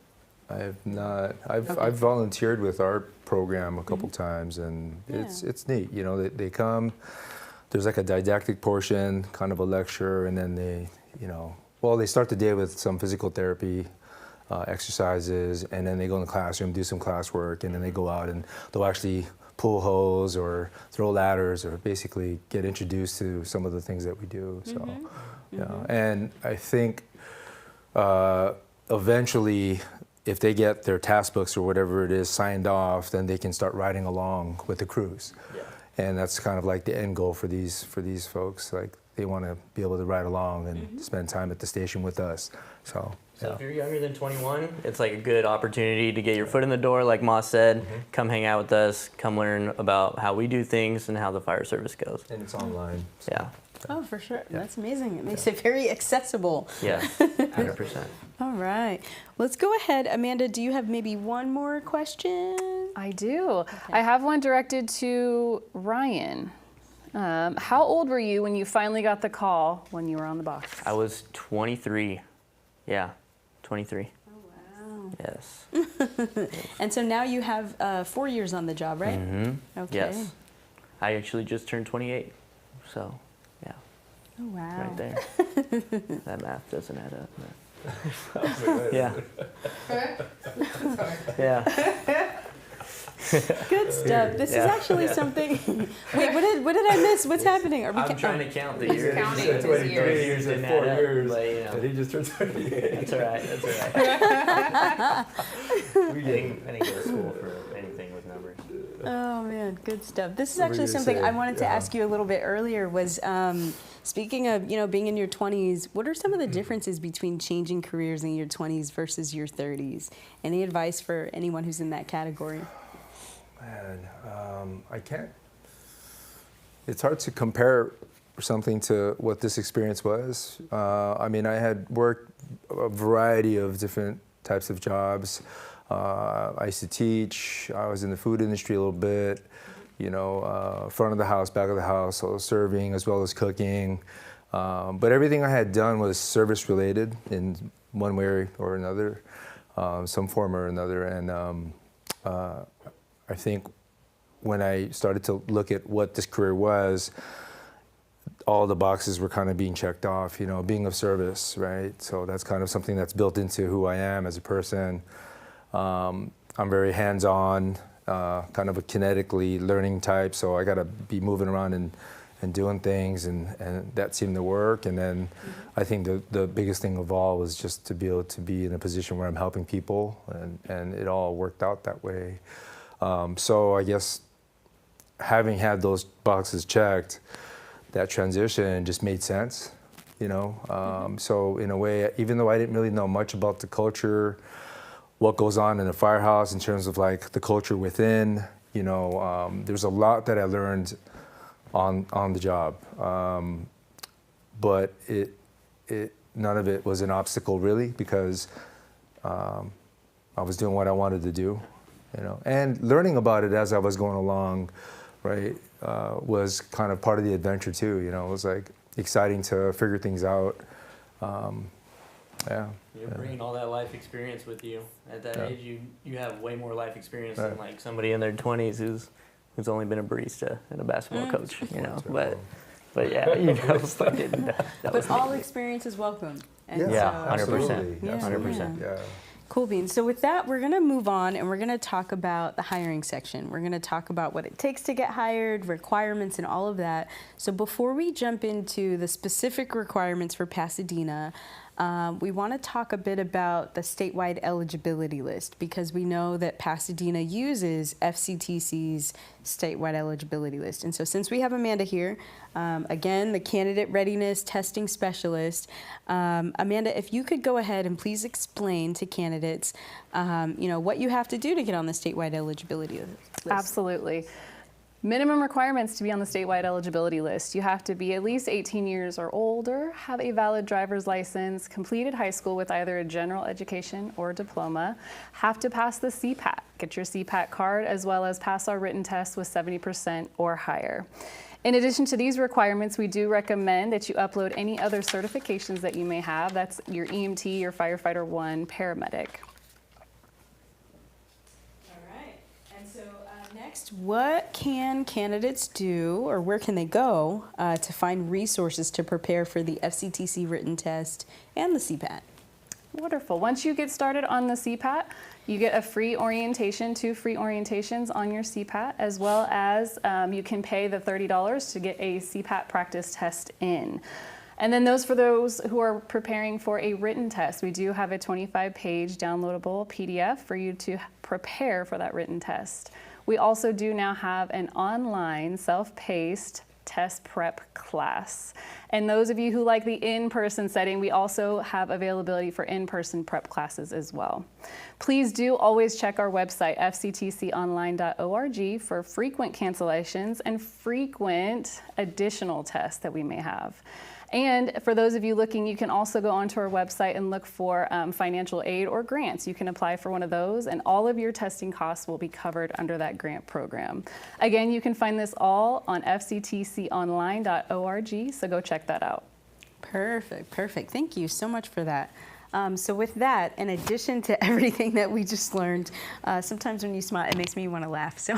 I've not. I've Okay. I've volunteered with our program a couple times, and it's neat. You know, they come. There's like a didactic portion, kind of a lecture, and then they, you know, well, they start the day with some physical therapy exercises, and then they go in the classroom, do some classwork, and then they go out and they'll actually pull hose or throw ladders or basically get introduced to some of the things that we do. So, yeah, and I think eventually, if they get their task books or whatever it is signed off, then they can start riding along with the crews. Yeah. And that's kind of like the end goal for these folks. Like they want to be able to ride along and spend time at the station with us. So So if you're younger than 21, it's like a good opportunity to get your foot in the door, like Moss said. Come hang out with us, come learn about how we do things and how the fire service goes. and it's online. So. Yeah, Oh, for sure. That's amazing. It makes it very accessible. yeah, 100%. All right. Let's go ahead. Amanda, do you have maybe one more question? I do. I have one directed to Ryan. How old were you when you finally got the call when you were on the box? I was 23. Yeah, 23. Wow. Yes. And so now you have 4 years on the job, right? Mm-hmm. Okay. Yes. I actually just turned 28. So, yeah, Oh, wow. right there. That math doesn't add up. Yeah. Yeah. Good stuff. This is Yeah. actually something. Wait, what did I miss? What's happening? Are we I'm trying to count the years. counting That's his what he years. years didn't add up, but, you know, he just turned 28. that's all right. That's all right. I didn't go to school for anything with numbers. Oh man, good stuff. This is What were actually you something saying? I wanted to Yeah. ask you a little bit earlier. Was speaking of being in your 20s, what are some of the differences between changing careers in your 20s versus your 30s? Any advice for anyone who's in that category? Man, I can't. It's hard to compare something to what this experience was. I mean, I had worked a variety of different types of jobs. I used to teach. I was in the food industry a little bit. You know, front of the house, back of the house, so serving as well as cooking. But everything I had done was service related in one way or another, some form or another. And I think when I started to look at what this career was, all the boxes were kind of being checked off, you know, being of service, right? So that's kind of something that's built into who I am as a person. I'm very hands-on, kind of a kinetically learning type, so I got to be moving around and and doing things, and that seemed to work. And then I think the biggest thing of all was just to be able to be in a position where I'm helping people, and it all worked out that way. So I guess having had those boxes checked, that transition just made sense, you know. So in a way, even though I didn't really know much about the culture, what goes on in a firehouse in terms of like the culture within, you know, there's a lot that I learned on the job, but none of it was an obstacle really, because I was doing what I wanted to do, you know, and learning about it as I was going along, right, was kind of part of the adventure too. You know, it was like exciting to figure things out. Yeah. You're bringing all that life experience with you. At that age, you have way more life experience than like somebody in their 20s who's only been a barista and a basketball coach. You know, but yeah, you know, but all experience is welcome. And yeah, 100%. Absolutely. 100%. Yeah. Cool beans. So with that, we're going to move on and we're going to talk about the hiring section. We're going to talk about what it takes to get hired, requirements, and all of that. So before we jump into the specific requirements for Pasadena, we want to talk a bit about the statewide eligibility list, because we know that Pasadena uses FCTC's statewide eligibility list. And so since we have Amanda here, again, the candidate readiness testing specialist, Amanda, if you could go ahead and please explain to candidates, you know, what you have to do to get on the statewide eligibility list. Absolutely. Minimum requirements to be on the statewide eligibility list. You have to be at least 18 years or older, have a valid driver's license, completed high school with either a general education or diploma, have to pass the CPAT, get your CPAT card, as well as pass our written test with 70% or higher. In addition to these requirements, we do recommend that you upload any other certifications that you may have. That's your EMT, your Firefighter 1, paramedic. Next, what can candidates do, or where can they go to find resources to prepare for the FCTC written test and the CPAT? Wonderful. Once you get started on the CPAT, you get a free orientation, 2 free orientations on your CPAT, as well as you can pay the $30 to get a CPAT practice test in. And then for those who are preparing for a written test, we do have a 25-page downloadable PDF for you to prepare for that written test. We also do now have an online self-paced test prep class. And those of you who like the in-person setting, we also have availability for in-person prep classes as well. Please do always check our website, fctconline.org, for frequent cancellations and frequent additional tests that we may have. And for those of you looking, you can also go onto our website and look for financial aid or grants. You can apply for one of those, and all of your testing costs will be covered under that grant program. Again, you can find this all on fctconline.org, so go check that out. Perfect, perfect. Thank you so much for that. So with that, in addition to everything that we just learned, sometimes when you smile, it makes me want to laugh. So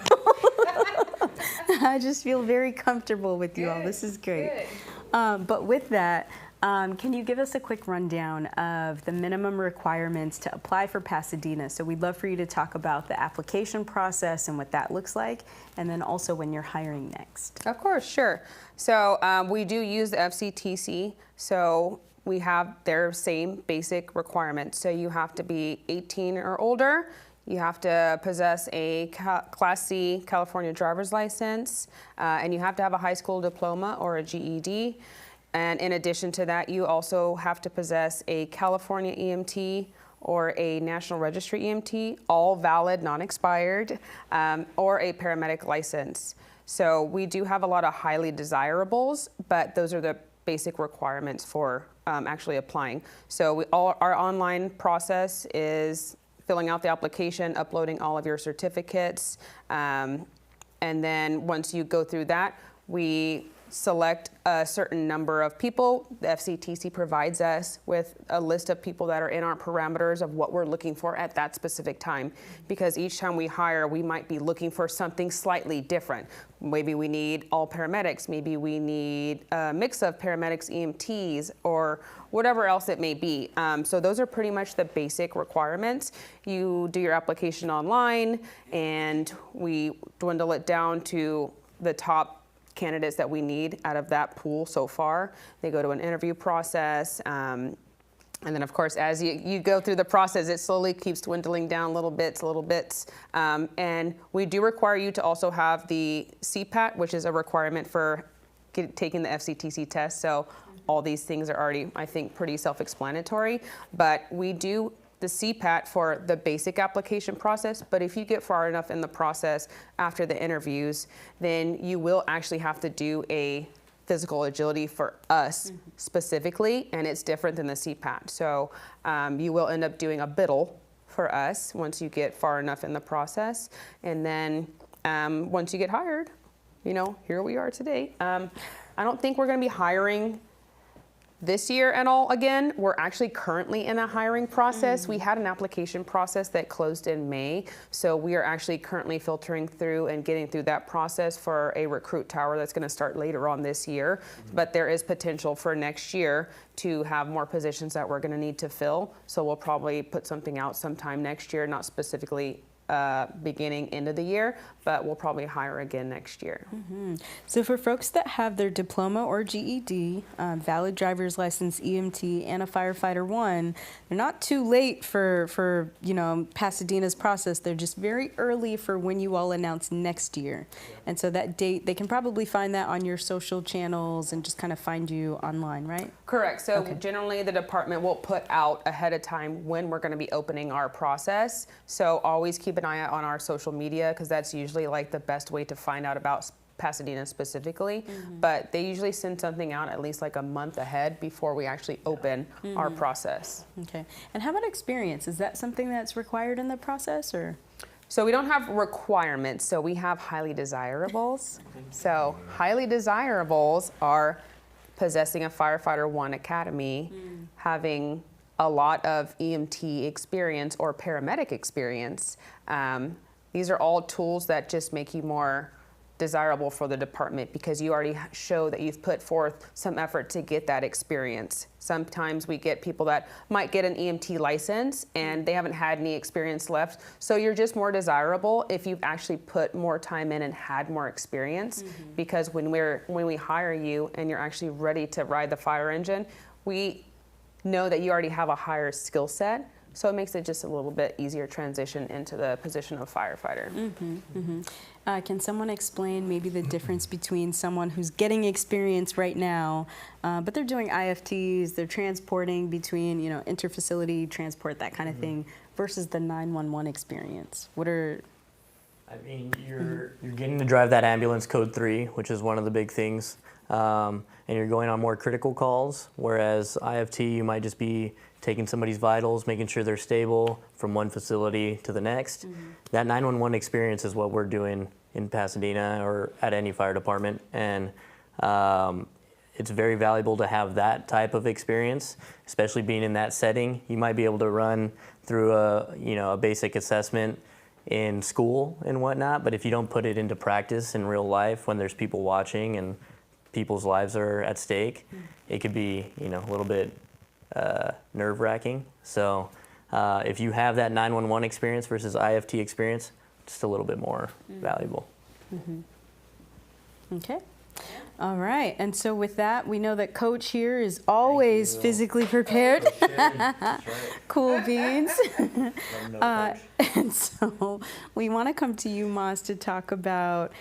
I just feel very comfortable with you all. This is great. But with that, can you give us a quick rundown of the minimum requirements to apply for Pasadena? So we'd love for you to talk about the application process and what that looks like, and then also when you're hiring next. Of course, sure. So we do use the FCTC, so we have their same basic requirements. So you have to be 18 or older. You have to possess a Class C California driver's license, and you have to have a high school diploma or a GED. And in addition to that, you also have to possess a California EMT or a National Registry EMT, all valid, non-expired, or a paramedic license. So we do have a lot of highly desirables, but those are the basic requirements for actually applying. So our online process is filling out the application, uploading all of your certificates, and then once you go through that, we select a certain number of people. The FCTC provides us with a list of people that are in our parameters of what we're looking for at that specific time, because each time we hire, we might be looking for something slightly different. Maybe we need all paramedics, maybe we need a mix of paramedics, EMTs, or whatever else it may be. So those are pretty much the basic requirements. You do your application online, and we dwindle it down to the top candidates that we need out of that pool so far. They go to an interview process. And then, of course, as you go through the process, it slowly keeps dwindling down little bits. And we do require you to also have the CPAT, which is a requirement for taking the FCTC test. So all these things are already, I think, pretty self-explanatory. But we do the CPAT for the basic application process. But if you get far enough in the process after the interviews, then you will actually have to do a physical agility for us specifically, and it's different than the CPAT. So you will end up doing a BIDL for us once you get far enough in the process. And then once you get hired, here we are today. I don't think we're gonna be hiring this year and all again. We're actually currently in a hiring process. We had an application process that closed in May. So we are actually currently filtering through and getting through that process for a recruit tower that's gonna start later on this year. But there is potential for next year to have more positions that we're gonna need to fill. So we'll probably put something out sometime next year, not specifically beginning end of the year, but we'll probably hire again next year. So for folks that have their diploma or GED, valid driver's license, EMT, and a Firefighter 1, they're not too late for Pasadena's process. They're just very early for when you all announce next year. And so that date, they can probably find that on your social channels and just kind of find you online, right? Correct. So generally the department will put out ahead of time when we're going to be opening our process. So always keep an eye out on our social media, because that's usually like the best way to find out about Pasadena specifically. But they usually send something out at least like a month ahead before we actually open our process. Okay. And how about experience? Is that something that's required in the process, or? So we don't have requirements, so we have highly desirables. So highly desirables are possessing a Firefighter 1 Academy, having a lot of EMT experience or paramedic experience. These are all tools that just make you more desirable for the department, because you already show that you've put forth some effort to get that experience. Sometimes we get people that might get an EMT license and they haven't had any experience left. So you're just more desirable if you've actually put more time in and had more experience. Because when we hire you and you're actually ready to ride the fire engine, we know that you already have a higher skill set. So it makes it just a little bit easier transition into the position of firefighter. Can someone explain maybe the difference between someone who's getting experience right now, but they're doing IFTs, they're transporting between, interfacility transport, that kind of thing, versus the 911 experience? What are... I mean, you're getting to drive that ambulance code 3, which is one of the big things. And you're going on more critical calls, whereas IFT, you might just be taking somebody's vitals, making sure they're stable from one facility to the next. That 911 experience is what we're doing in Pasadena or at any fire department. And it's very valuable to have that type of experience, especially being in that setting. You might be able to run through a basic assessment in school and whatnot, but if you don't put it into practice in real life when there's people watching and people's lives are at stake, it could be a little bit nerve-wracking. So if you have that 911 experience versus IFT experience, just a little bit more valuable. Okay. All right. And so with that, we know that Coach here is always physically prepared. Cool beans. And so we want to come to you, Mas, to talk about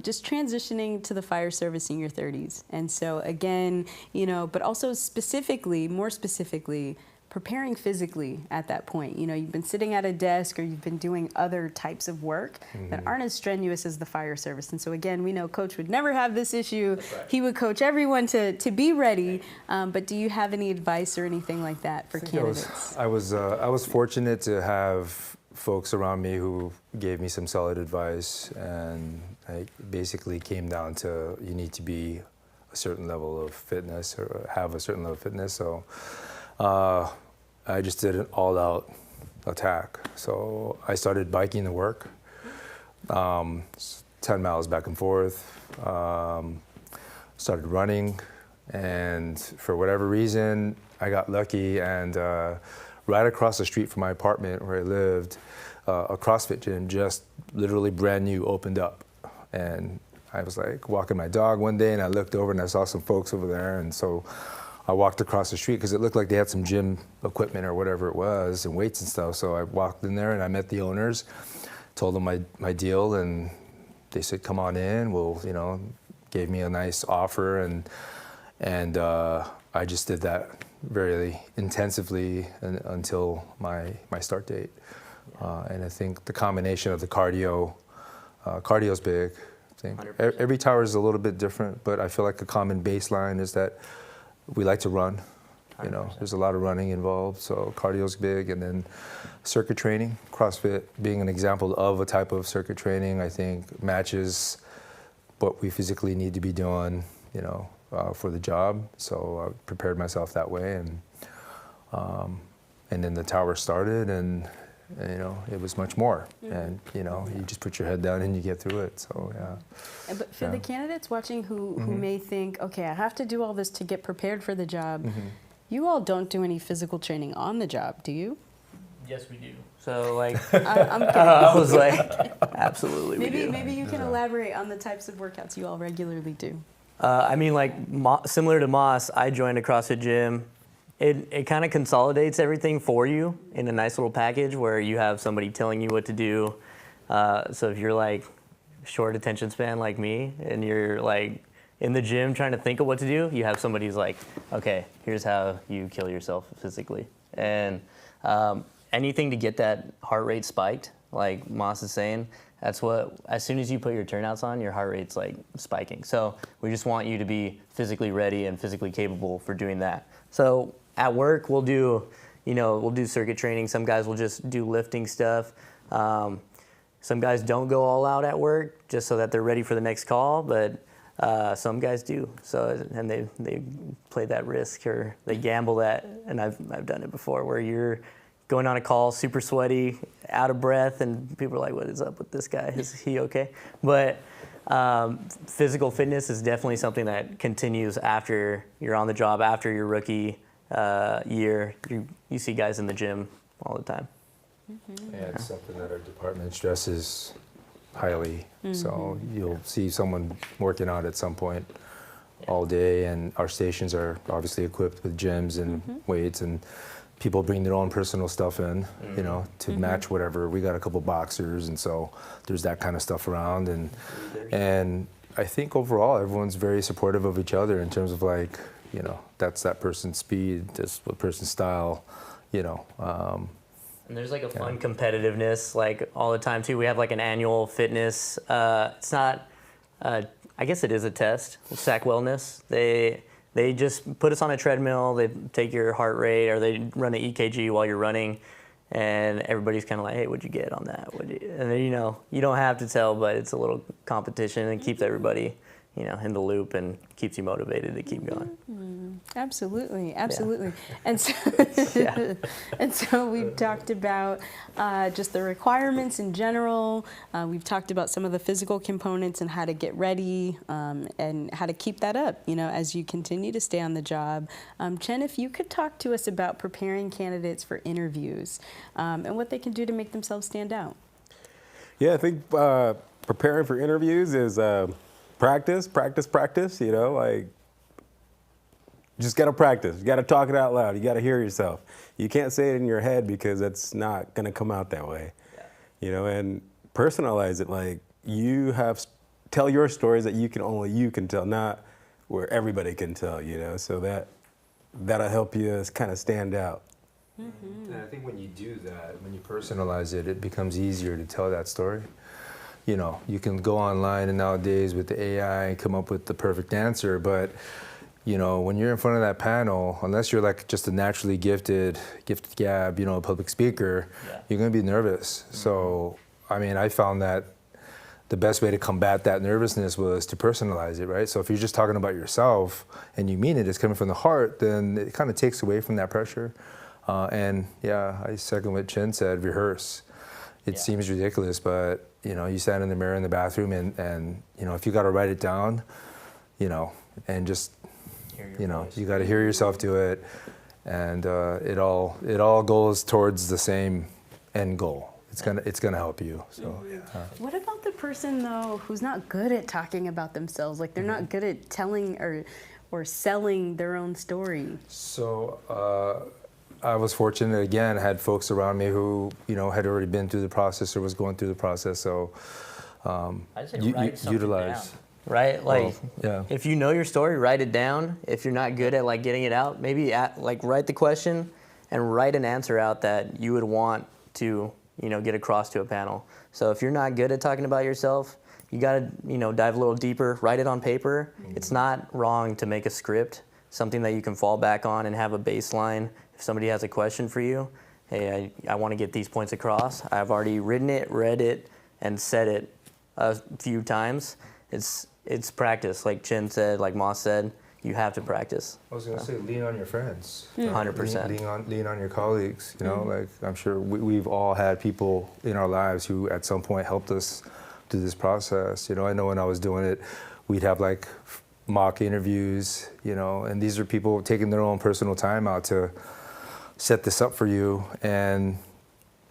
just transitioning to the fire service in your 30s. And so again, but also more specifically, preparing physically at that point. You've been sitting at a desk or you've been doing other types of work that aren't as strenuous as the fire service. And so again, we know Coach would never have this issue. Right. He would coach everyone to be ready. But do you have any advice or anything like that for candidates? I was fortunate to have folks around me who gave me some solid advice, and it basically came down to you need to be a certain level of fitness or have a certain level of fitness. So I just did an all-out attack. So I started biking to work, 10 miles back and forth, started running, and for whatever reason, I got lucky, and right across the street from my apartment where I lived, a CrossFit gym just literally brand new opened up. And I was like walking my dog one day, and I looked over and I saw some folks over there, and so I walked across the street because it looked like they had some gym equipment or whatever it was and weights and stuff. So I walked in there and I met the owners, told them my deal, and they said, come on in. We'll, you know, gave me a nice offer, and I just did that very intensively until my start date. And I think the combination of the cardio's big. I think 100%. every tower is a little bit different, but I feel like a common baseline is that we like to run. You know, 100%. there's a lot of running involved, so cardio's big, and then circuit training, CrossFit being an example of a type of circuit training, I think matches what we physically need to be doing, you know, for the job. So I prepared myself that way, and then the tower started, and you know, it was much more. And you know, you just put your head down and you get through it. So yeah. But for the candidates watching who may think, okay, I have to do all this to get prepared for the job, you all don't do any physical training on the job, do you? Yes, we do. So like, I'm kidding. I was like, absolutely we do. Maybe you can elaborate on the types of workouts you all regularly do. I mean, like similar to Moss, I joined a CrossFit gym. It kind of consolidates everything for you in a nice little package where you have somebody telling you what to do. So if you're like short attention span like me and you're like in the gym trying to think of what to do, you have somebody who's like, okay, here's how you kill yourself physically. And anything to get that heart rate spiked, like Moss is saying, that's what, as soon as you put your turnouts on, your heart rate's like spiking. So we just want you to be physically ready and physically capable for doing that. So at work, we'll do circuit training. Some guys will just do lifting stuff. Some guys don't go all out at work just so that they're ready for the next call, but some guys do. So, and they play that risk, or they gamble that, and I've done it before, where you're going on a call super sweaty, out of breath, and people are like, what is up with this guy? Is he okay? But physical fitness is definitely something that continues after you're on the job, after your rookie year. You see guys in the gym all the time. Yeah, it's something that our department stresses highly. So you'll see someone working out at some point all day, and our stations are obviously equipped with gyms and weights, and people bring their own personal stuff in, you know, to match whatever. We got a couple boxers, and so there's that kind of stuff around, and I think overall everyone's very supportive of each other in terms of like, you know, that's that person's speed, that's what person's style, you know. And there's like a fun competitiveness like all the time too. We have like an annual fitness. It's not. I guess it is a test. SAC Wellness. They just put us on a treadmill. They take your heart rate, or they run an EKG while you're running, and everybody's kind of like, "Hey, what'd you get on that?" And then, you know, you don't have to tell, but it's a little competition and keeps everybody, you know, in the loop and keeps you motivated to keep going. Absolutely, absolutely. Yeah. And so, and so we've talked about just the requirements in general. We've talked about some of the physical components and how to get ready and how to keep that up, you know, as you continue to stay on the job. Chen, if you could talk to us about preparing candidates for interviews and what they can do to make themselves stand out. Yeah, I think preparing for interviews is practice, you know, like, just got to practice. You got to talk it out loud. You got to hear yourself. You can't say it in your head because it's not going to come out that way. Yeah. You know, and personalize it. Like, tell your stories that only you can tell, not where everybody can tell, you know, so that'll help you kind of stand out. And I think when you do that, when you personalize it, it becomes easier to tell that story. You know, you can go online and nowadays with the AI and come up with the perfect answer, but you know, when you're in front of that panel, unless you're like just a naturally gifted gab, you know, a public speaker, you're going to be nervous. So, I mean, I found that the best way to combat that nervousness was to personalize it, right? So if you're just talking about yourself and you mean it's coming from the heart, then it kind of takes away from that pressure. And yeah, I second what Chen said, rehearse. It seems ridiculous, but you know, you stand in the mirror in the bathroom and you know, if you got to write it down, you know, and just, you know, you got to hear yourself do it, and it all goes towards the same end goal. it's gonna help you. So What about the person though who's not good at talking about themselves? Like they're not good at telling or selling their own story. So I was fortunate again. I had folks around me who had already been through the process or was going through the process. So I say write something utilize. down, right? Like, yeah. if you know your story, write it down. If you're not good at like getting it out, maybe write the question and write an answer out that you would want to get across to a panel. So if you're not good at talking about yourself, you got to dive a little deeper, write it on paper. It's not wrong to make a script, something that you can fall back on and have a baseline. If somebody has a question for you, hey, I want to get these points across. I've already written it, read it, and said it a few times. It's practice, like Chin said, like Moss said. You have to practice. I was gonna say, lean on your friends. 100%. Lean on your colleagues. Like I'm sure we've all had people in our lives who at some point helped us through this process. I know when I was doing it, we'd have like mock interviews, and these are people taking their own personal time out to set this up for you, and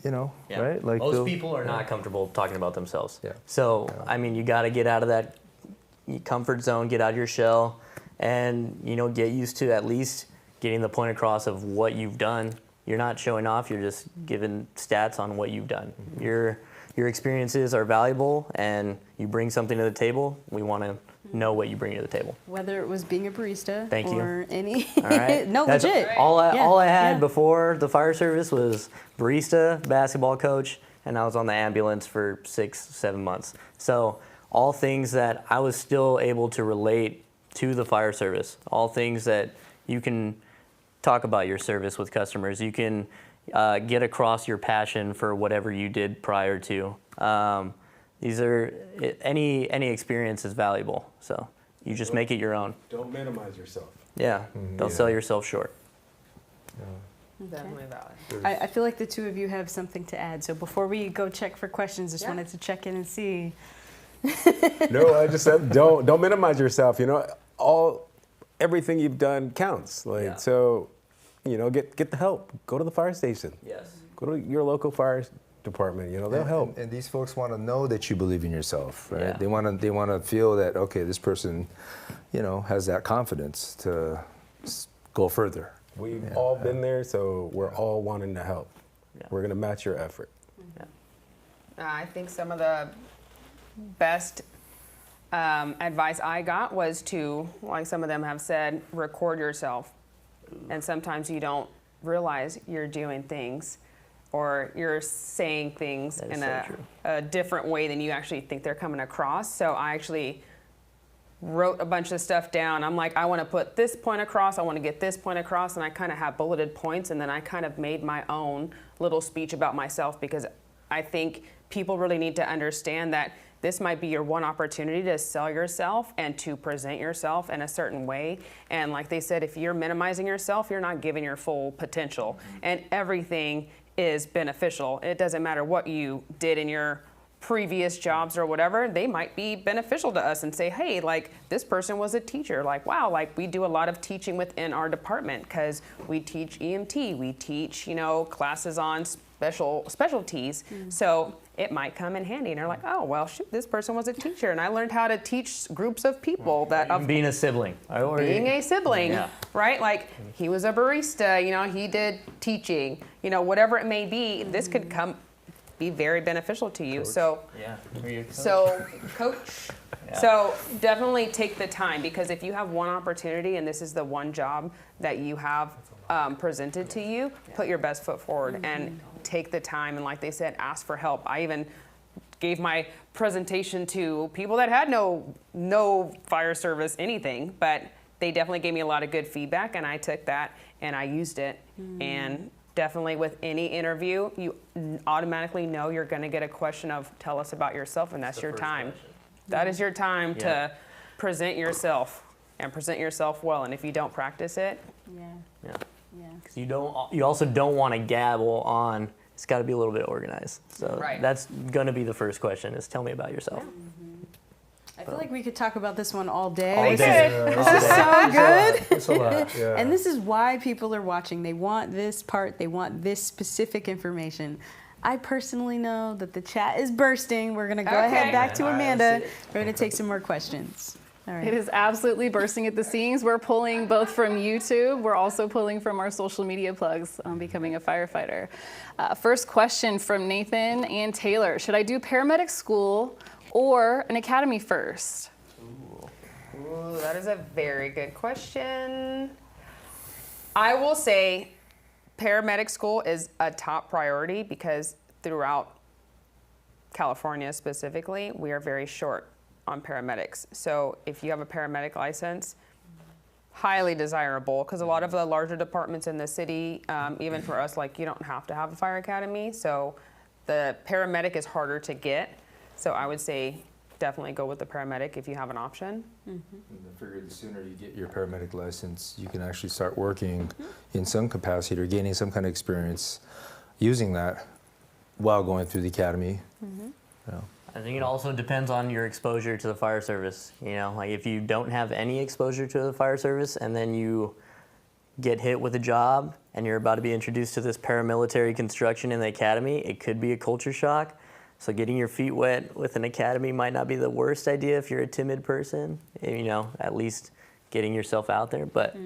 right? Like most people are not comfortable talking about themselves. Yeah. So I mean, you got to get out of that comfort zone, get out of your shell, and get used to at least getting the point across of what you've done. You're not showing off. You're just giving stats on what you've done. Your experiences are valuable, and you bring something to the table. We want to know what you bring to the table. Whether it was being a barista or any. All right. No, That's legit. All I had before the fire service was barista, basketball coach, and I was on the ambulance for 6-7 months. So all things that I was still able to relate to the fire service, all things that you can talk about your service with customers. You can get across your passion for whatever you did prior to. These are any experience is valuable. So you just make it your own. Don't minimize yourself. Yeah. Don't sell yourself short. Definitely valid. I feel like the two of you have something to add. So before we go check for questions, just wanted to check in and see. No, I just said don't minimize yourself. Everything you've done counts. So, get the help. Go to the fire station. Yes. Go to your local fire department. They'll help. And these folks want to know that you believe in yourself, right? Yeah. They want to feel that, okay, this person, has that confidence to go further. We've all been there, so we're all wanting to help. Yeah. We're gonna match your effort. Yeah. I think some of the best advice I got was to, like some of them have said, record yourself. And sometimes you don't realize you're doing things or you're saying things in a different way than you actually think they're coming across. So I actually wrote a bunch of stuff down. I'm like, I want to put this point across, I want to get this point across, and I kind of have bulleted points, and then I kind of made my own little speech about myself, because I think people really need to understand that this might be your one opportunity to sell yourself and to present yourself in a certain way. And like they said, if you're minimizing yourself, you're not giving your full potential. And everything is beneficial. It doesn't matter what you did in your previous jobs or whatever, they might be beneficial to us and say, hey, like this person was a teacher. Like, wow, like we do a lot of teaching within our department because we teach EMT, we teach, classes on specialties. So it might come in handy, and they're like, oh, well, shoot, this person was a teacher, and I learned how to teach groups of people that being a sibling. Being a sibling, right? Like he was a barista, he did teaching, whatever it may be. This could be very beneficial to you. Coach. So coach. So definitely take the time, because if you have one opportunity and this is the one job that you have presented to you, put your best foot forward and take the time. And like they said, ask for help. I even gave my presentation to people that had no fire service anything, but they definitely gave me a lot of good feedback, and I took that and I used it. And definitely with any interview, you automatically know you're going to get a question of tell us about yourself, and that's your time. That is your time to present yourself and present yourself well. And if you don't practice it, Because you also don't want to gabble on. It's got to be a little bit organized. So that's going to be the first question: is tell me about yourself. I feel like we could talk about this one all day. All day. This is so good. It's a lot. Yeah. And this is why people are watching. They want this part. They want this specific information. I personally know that the chat is bursting. We're going to go Okay. ahead back to All right, Amanda. let's see. We're going to take some more questions. All right. It is absolutely bursting at the seams. We're pulling both from YouTube. We're also pulling from our social media plugs on becoming a firefighter. First question from Nathan and Taylor. Should I do paramedic school or an academy first? Ooh, that is a very good question. I will say paramedic school is a top priority because throughout California specifically, we are very short on paramedics. So if you have a paramedic license, highly desirable, because a lot of the larger departments in the city, even for us, like you don't have to have a fire academy. So the paramedic is harder to get. So I would say definitely go with the paramedic if you have an option. And I figured the sooner you get your paramedic license, you can actually start working in some capacity or gaining some kind of experience using that while going through the academy. Yeah. I think it also depends on your exposure to the fire service. You know, like if you don't have any exposure to the fire service and then you get hit with a job and you're about to be introduced to this paramilitary construction in the academy, it could be a culture shock. So getting your feet wet with an academy might not be the worst idea if you're a timid person, you know, at least getting yourself out there. But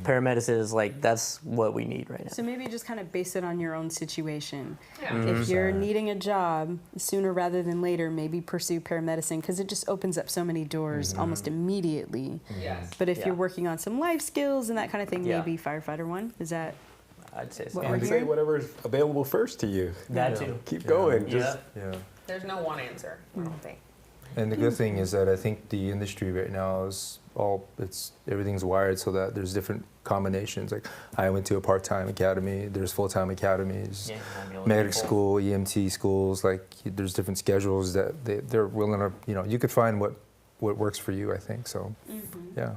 paramedicine is like, that's what we need right now. So maybe just kind of base it on your own situation. If you're needing a job sooner rather than later, maybe pursue paramedicine because it just opens up so many doors almost immediately. Yes. But if Yeah. you're working on some life skills and that kind of thing, Yeah. maybe firefighter one. Is that I'd say so. what we're And say hearing? whatever's available first to you. That too. Keep going. Yeah. Just Yeah. There's no one answer, I don't think. And the good thing is that I think the industry right now is everything's wired so that there's different combinations. Like I went to a part-time academy, there's full-time academies, Yeah, medic school, EMT schools, like there's different schedules that they're willing to, you know, you could find what works for you, I think. So, yeah.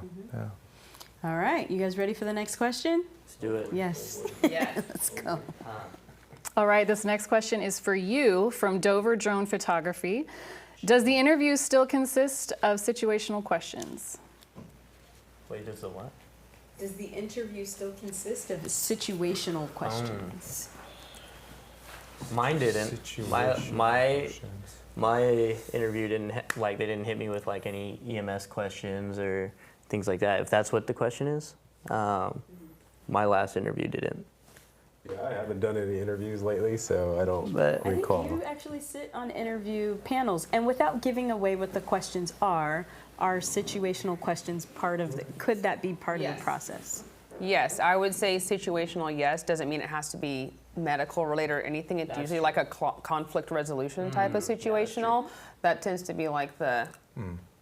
All right, you guys ready for the next question? Let's do it. Yes. Yes. Let's go. All right, this next question is for you from Dover Drone Photography. Does the interview still consist of situational questions? Wait, does the what? Does the interview still consist of situational questions? Mine didn't. My interview didn't they didn't hit me with like any EMS questions or things like that. If that's what the question is, my last interview didn't. Yeah, I haven't done any interviews lately, so I don't But- I think recall. you actually sit on interview panels, and without giving away what the questions are situational questions part of the, could that be part of Yes. the process? Yes, I would say situational, yes. Doesn't mean it has to be medical related or anything. It's usually like a conflict resolution type of situational. That tends to be like the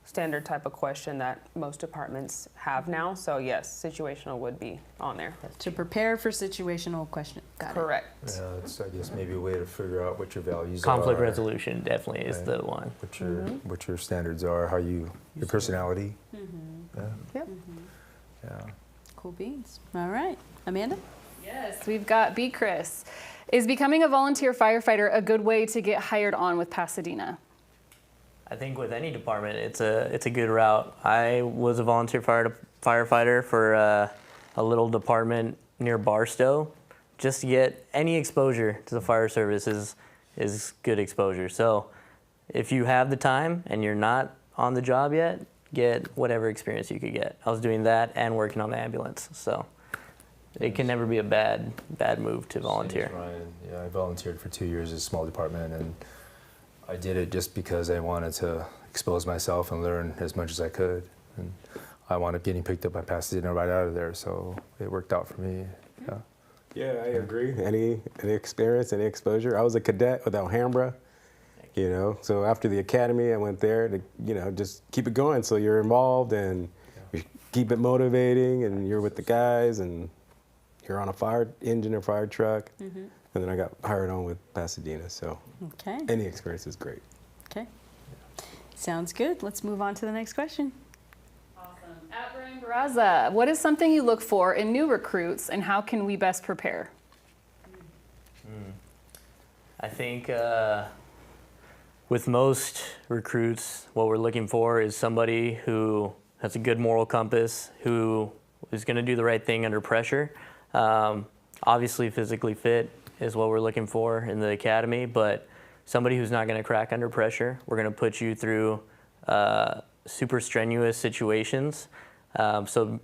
standard type of question that most departments have now. So yes, situational would be on there. To prepare for situational questions. Got it. Correct. Yeah, it's, I guess, maybe a way to figure out what your values Conflict are. resolution definitely is Right. the one. What your standards are, how your personality. Yeah. Yep. Yeah. Cool beans. All right. Amanda? Yes, we've got B. Chris. Is becoming a volunteer firefighter a good way to get hired on with Pasadena? I think with any department, it's a good route. I was a volunteer firefighter for a little department near Barstow. Just to get any exposure to the fire service is good exposure. So if you have the time and you're not on the job yet, get whatever experience you could get. I was doing that and working on the ambulance, so it can never be a bad move to volunteer. Same as Ryan. Yeah, I volunteered for 2 years in a small department, and I did it just because I wanted to expose myself and learn as much as I could. And I wound up getting picked up by Pasadena right out of there, so it worked out for me. Yeah. Yeah, I agree. Any experience, any exposure. I was a cadet with Alhambra, you know. So after the academy, I went there to, you know, just keep it going. So you're involved and you keep it motivating, and you're with the guys, and you're on a fire engine or fire truck. And then I got hired on with Pasadena. So Okay. any experience is great. Okay. Sounds good. Let's move on to the next question. Awesome. At Brian Barraza, what is something you look for in new recruits and how can we best prepare? I think with most recruits, what we're looking for is somebody who has a good moral compass, who is going to do the right thing under pressure. Obviously physically fit, is what we're looking for in the academy, but somebody who's not going to crack under pressure. We're going to put you through super strenuous situations. So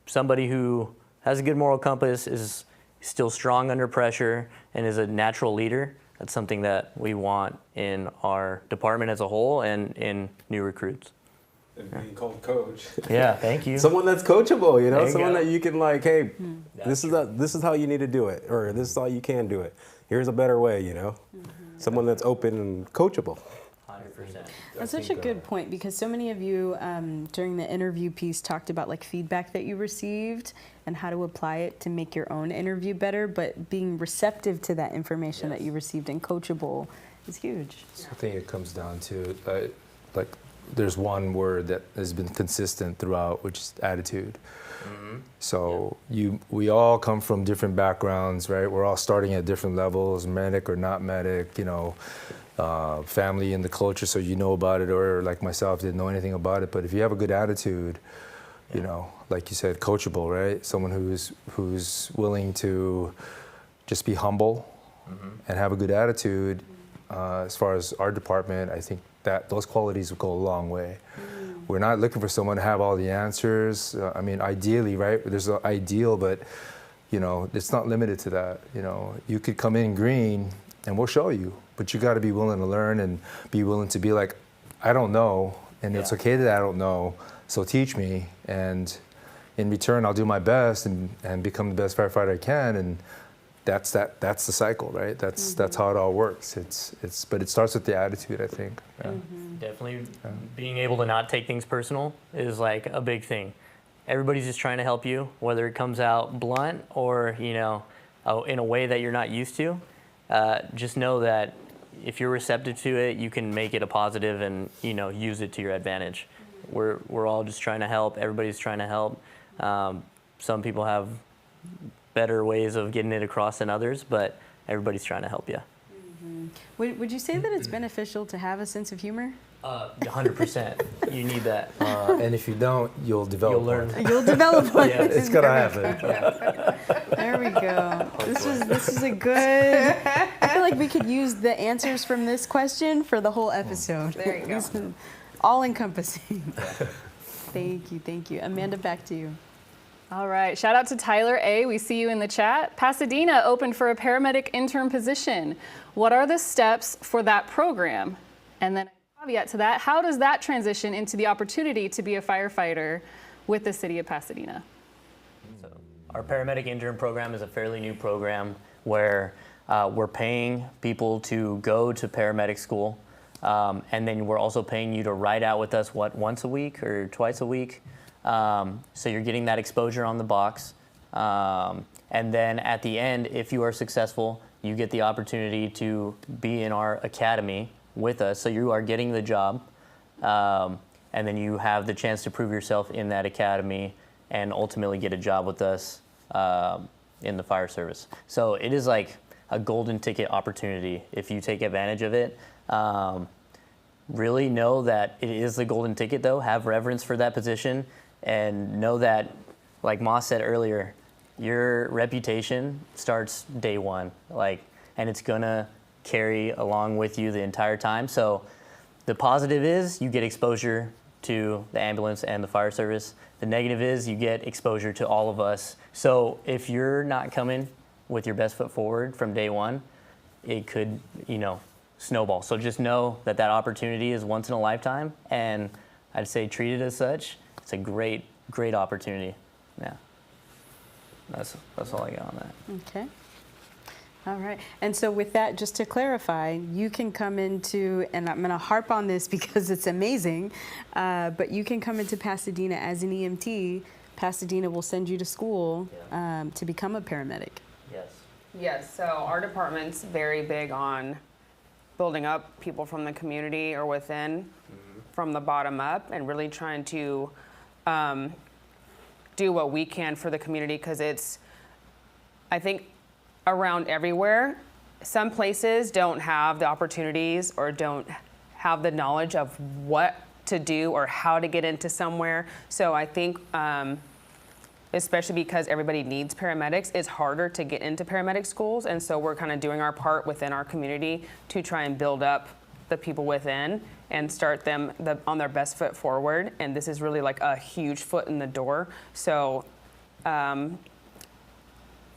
somebody who has a good moral compass, is still strong under pressure, and is a natural leader. That's something that we want in our department as a whole and in new recruits. And being called coach. Yeah, thank you. Someone that's coachable, you know, There you someone go. that you can like, hey, this is how you need to do it, or this is how you can do it. Here's a better way, you know. Someone that's open and coachable. 100%. That's such a good point, because so many of you during the interview piece talked about like feedback that you received and how to apply it to make your own interview better, but being receptive to that information that you received and coachable is huge. I think it comes down to like there's one word that has been consistent throughout, which is attitude. So we all come from different backgrounds, right? We're all starting at different levels, medic or not medic, you know, family in the culture, so you know about it, or like myself, didn't know anything about it. But if you have a good attitude, you know, like you said, coachable, right? Someone who's willing to just be humble and have a good attitude. As far as our department, I think that those qualities will go a long way. We're not looking for someone to have all the answers. I mean, ideally, right? There's an ideal, but you know, it's not limited to that. You know, you could come in green, and we'll show you, but you got to be willing to learn and be willing to be like, I don't know, and it's okay that I don't know. So teach me, and in return, I'll do my best and become the best firefighter I can. And that's the cycle, right? That's how it all works. But it starts with the attitude, I think. Yeah. Definitely being able to not take things personal is like a big thing. Everybody's just trying to help you, whether it comes out blunt or, you know, in a way that you're not used to. Just know that if you're receptive to it, you can make it a positive and, you know, use it to your advantage. We're all just trying to help. Everybody's trying to help. Some people have better ways of getting it across than others, but everybody's trying to help you. Would you say that it's beneficial to have a sense of humor? 100%. You need that. And if you don't, you'll develop. You'll learn. one. You'll develop one. Yeah, It's gonna happen. There we go. This is a good. I feel like we could use the answers from this question for the whole episode. There you go. All encompassing. Thank you. Amanda, back to you. All right, shout out to Tyler A. We see you in the chat. Pasadena opened for a paramedic intern position. What are the steps for that program? And then a caveat to that, how does that transition into the opportunity to be a firefighter with the city of Pasadena? So our paramedic intern program is a fairly new program where we're paying people to go to paramedic school, and then we're also paying you to ride out with us, once a week or twice a week. So you're getting that exposure on the box. And then at the end, if you are successful, you get the opportunity to be in our academy with us. So you are getting the job. And then you have the chance to prove yourself in that academy and ultimately get a job with us in the fire service. So it is like a golden ticket opportunity if you take advantage of it. Really know that it is the golden ticket, though. Have reverence for that position. And know that, like Moss said earlier, your reputation starts day one, and it's gonna carry along with you the entire time. So the positive is you get exposure to the ambulance and the fire service. The negative is you get exposure to all of us. So if you're not coming with your best foot forward from day one, it could, snowball. So just know that opportunity is once in a lifetime, and I'd say treat it as such. It's a great, great opportunity. Yeah, that's all I got on that. Okay. All right. And so with that, just to clarify, you can come into, and I'm going to harp on this because it's amazing, but you can come into Pasadena as an EMT. Pasadena will send you to school to become a paramedic. Yes. Yes, so our department's very big on building up people from the community or within, from the bottom up, and really trying to do what we can for the community, because it's, I think, around everywhere. Some places don't have the opportunities or don't have the knowledge of what to do or how to get into somewhere. So I think especially because everybody needs paramedics, it's harder to get into paramedic schools. And so we're kind of doing our part within our community to try and build up the people within and start them on their best foot forward. And this is really like a huge foot in the door. So we're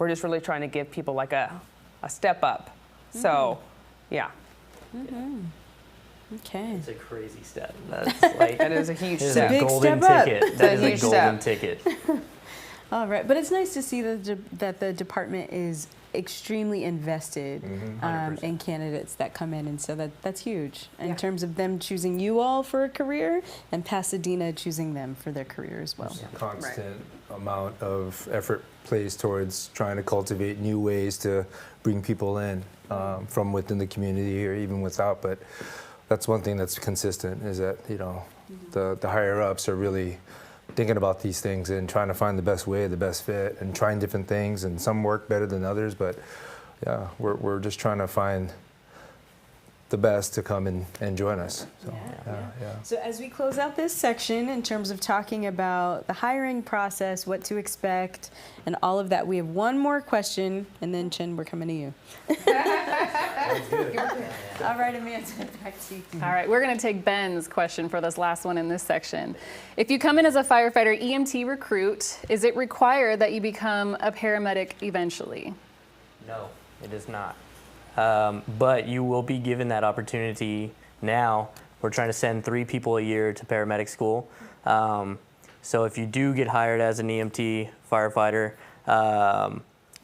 just really trying to give people like a step up. So, yeah. Okay. It's a crazy step. That's like That is a huge it's step. a big golden step up. ticket. That is It's a a huge golden step. ticket. All right, but it's nice to see that the department is extremely invested in candidates that come in, and so that's huge in terms of them choosing you all for a career and Pasadena choosing them for their career as well. Constant amount of effort placed towards trying to cultivate new ways to bring people in from within the community or even without. But that's one thing that's consistent is that, you know, the higher ups are really thinking about these things and trying to find the best way, the best fit, and trying different things. And some work better than others, but yeah, we're just trying to find the best to come and join us. So, yeah. So as we close out this section in terms of talking about the hiring process, what to expect, and all of that, we have one more question, and then Chen, we're coming to you. All right, Amanda, back to you. All right, we're going to take Ben's question for this last one in this section. If you come in as a firefighter EMT recruit, is it required that you become a paramedic eventually? No, it is not. But you will be given that opportunity now. We're trying to send 3 people a year to paramedic school. So if you do get hired as an EMT firefighter,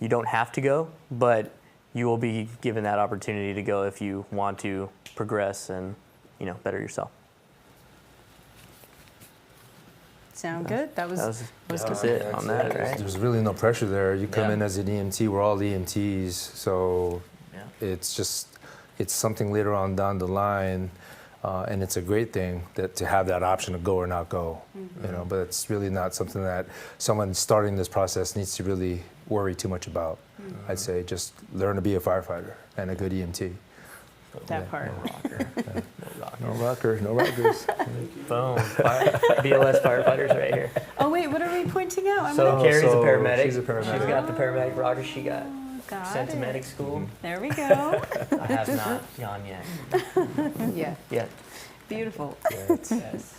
you don't have to go, but you will be given that opportunity to go if you want to progress and, you know, better yourself. Sound good? That was That's it on that, right? There's really no pressure there. You come in as an EMT, we're all EMTs, so it's just, it's something later on down the line, and it's a great thing that to have that option of go or not go, you know, but it's really not something that someone starting this process needs to really worry too much about. I'd say just learn to be a firefighter and a good EMT. that part. No rockers. Boom. BLS firefighters right here. Oh wait, what are we pointing out? So Carrie's a so paramedic. she's a paramedic. She's got the paramedic rocker. She got Got sent to it. medic school. There we go. I have not gone yet. Yeah. Beautiful. Yes.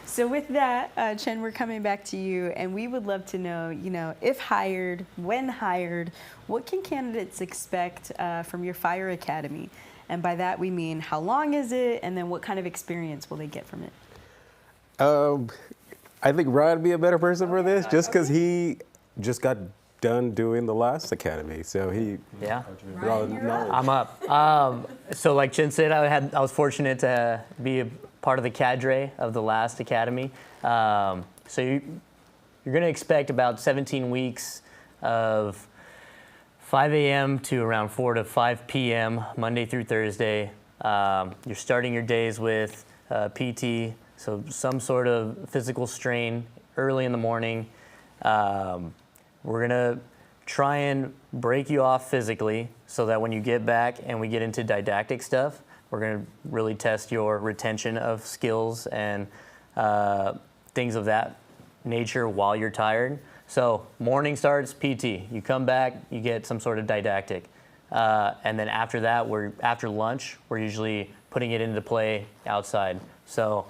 So with that, Chen, we're coming back to you, and we would love to know, you know, if hired, when hired, what can candidates expect from your fire academy? And by that we mean how long is it, and then what kind of experience will they get from it? I think Ryan would be a better person for this, just because he just got done doing the last academy, so he. Yeah. Ryan, you're up. I'm up. So like Chen said, I was fortunate to be a part of the cadre of the last academy. So you're going to expect about 17 weeks of 5 a.m. to around 4 to 5 p.m. Monday through Thursday. You're starting your days with PT, so some sort of physical strain early in the morning. We're going to try and break you off physically so that when you get back and we get into didactic stuff, we're going to really test your retention of skills and things of that nature while you're tired. So morning starts PT. You come back, you get some sort of didactic. And then after that, after lunch, we're usually putting it into play outside. So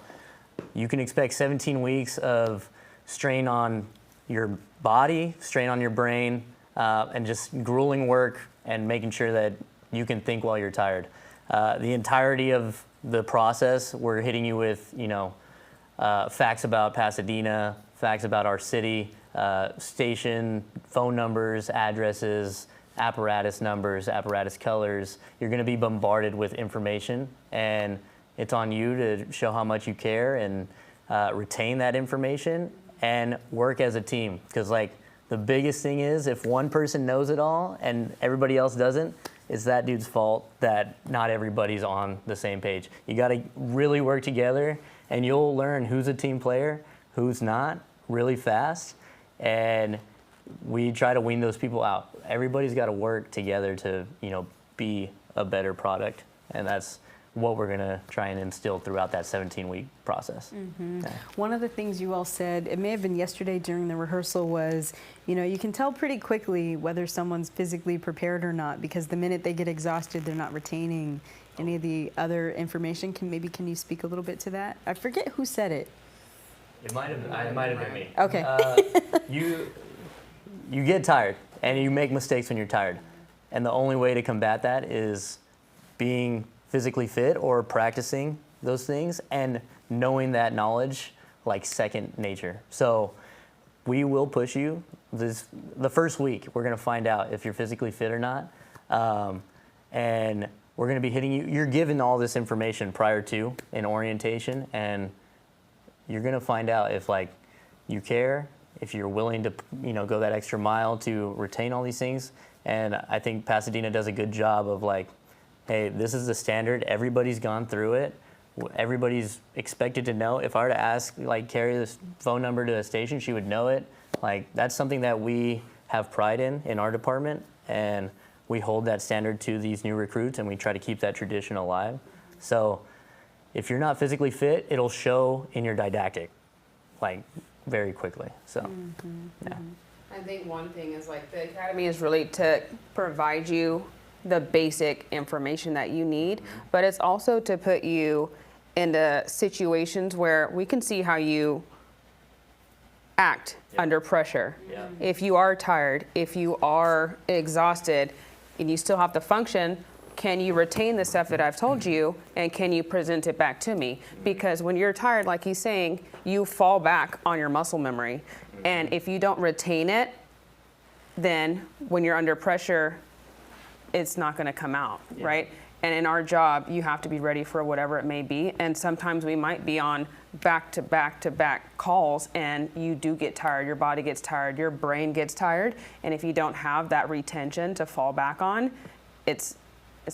you can expect 17 weeks of strain on your body, strain on your brain, and just grueling work and making sure that you can think while you're tired. The entirety of the process, we're hitting you with, you know, facts about Pasadena, facts about our city, station, phone numbers, addresses, apparatus numbers, apparatus colors. You're going to be bombarded with information, and it's on you to show how much you care and retain that information and work as a team. Because like the biggest thing is if one person knows it all and everybody else doesn't, it's that dude's fault that not everybody's on the same page. You got to really work together, and you'll learn who's a team player, who's not, really fast. And we try to wean those people out. Everybody's got to work together to, you know, be a better product, and that's what we're going to try and instill throughout that 17-week process. Yeah. One of the things you all said, it may have been yesterday during the rehearsal, was, you know, you can tell pretty quickly whether someone's physically prepared or not, because the minute they get exhausted, they're not retaining any of the other information. Can you speak a little bit to that? I forget who said it. It might have been me. Okay. You get tired, and you make mistakes when you're tired. And the only way to combat that is being physically fit or practicing those things and knowing that knowledge like second nature. So we will push you. The first week, we're going to find out if you're physically fit or not. And we're going to be hitting you. You're given all this information prior to in orientation, and you're going to find out if like you care, if you're willing to, you know, go that extra mile to retain all these things. And I think Pasadena does a good job of like, hey, this is the standard. Everybody's gone through it. Everybody's expected to know. If I were to ask, like, Carrie this phone number to a station, she would know it. Like, that's something that we have pride in our department, and we hold that standard to these new recruits, and we try to keep that tradition alive. So if you're not physically fit, it'll show in your didactic, like, very quickly. So, yeah. I think one thing is like the academy is really to provide you the basic information that you need, but it's also to put you into situations where we can see how you act under pressure. Yeah. If you are tired, if you are exhausted, and you still have to function, can you retain the stuff that I've told you, and can you present it back to me? Because when you're tired, like he's saying, you fall back on your muscle memory. And if you don't retain it, then when you're under pressure, it's not going to come out, right? And in our job, you have to be ready for whatever it may be. And sometimes we might be on back-to-back-to-back calls, and you do get tired. Your body gets tired. Your brain gets tired. And if you don't have that retention to fall back on, it's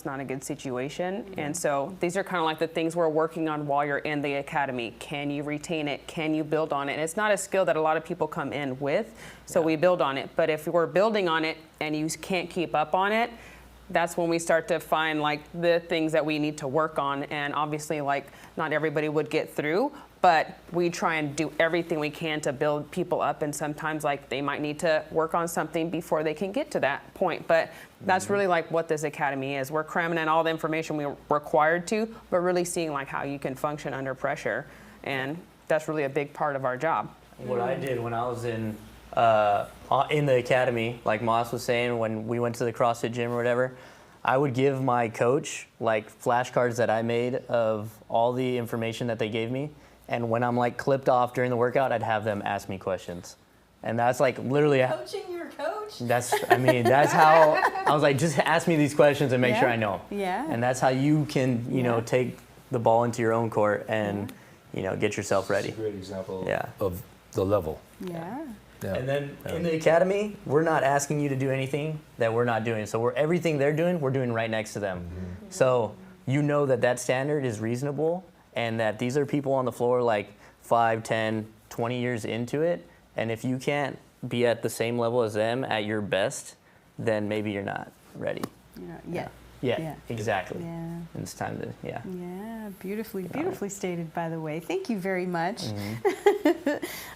not a good situation. And so these are kind of like the things we're working on while you're in the academy. Can you retain it? Can you build on it? And it's not a skill that a lot of people come in with, so we build on it. But if we're building on it and you can't keep up on it, that's when we start to find like the things that we need to work on. And obviously, like, not everybody would get through, but we try and do everything we can to build people up. And sometimes, like, they might need to work on something before they can get to that point. But that's really like what this academy is. We're cramming in all the information we're required to, but really seeing like how you can function under pressure. And that's really a big part of our job. What I did when I was in the academy, like Moss was saying, when we went to the CrossFit gym or whatever, I would give my coach like flashcards that I made of all the information that they gave me. And when I'm like clipped off during the workout, I'd have them ask me questions. And that's like literally Coaching your coach? that's how I was like, just ask me these questions and make sure I know. Yeah. And that's how you can, you know, take the ball into your own court and, you know, get yourself ready. It's a great example Yeah. of the level. Yeah. Yeah. And then in the academy, we're not asking you to do anything that we're not doing. So everything they're doing, we're doing right next to them. So you know that standard is reasonable, and that these are people on the floor like 5, 10, 20 years into it. And if you can't be at the same level as them at your best, then maybe you're not ready. Yeah. Yeah, exactly. Yeah. And it's time to, Yeah, beautifully stated, by the way. Thank you very much.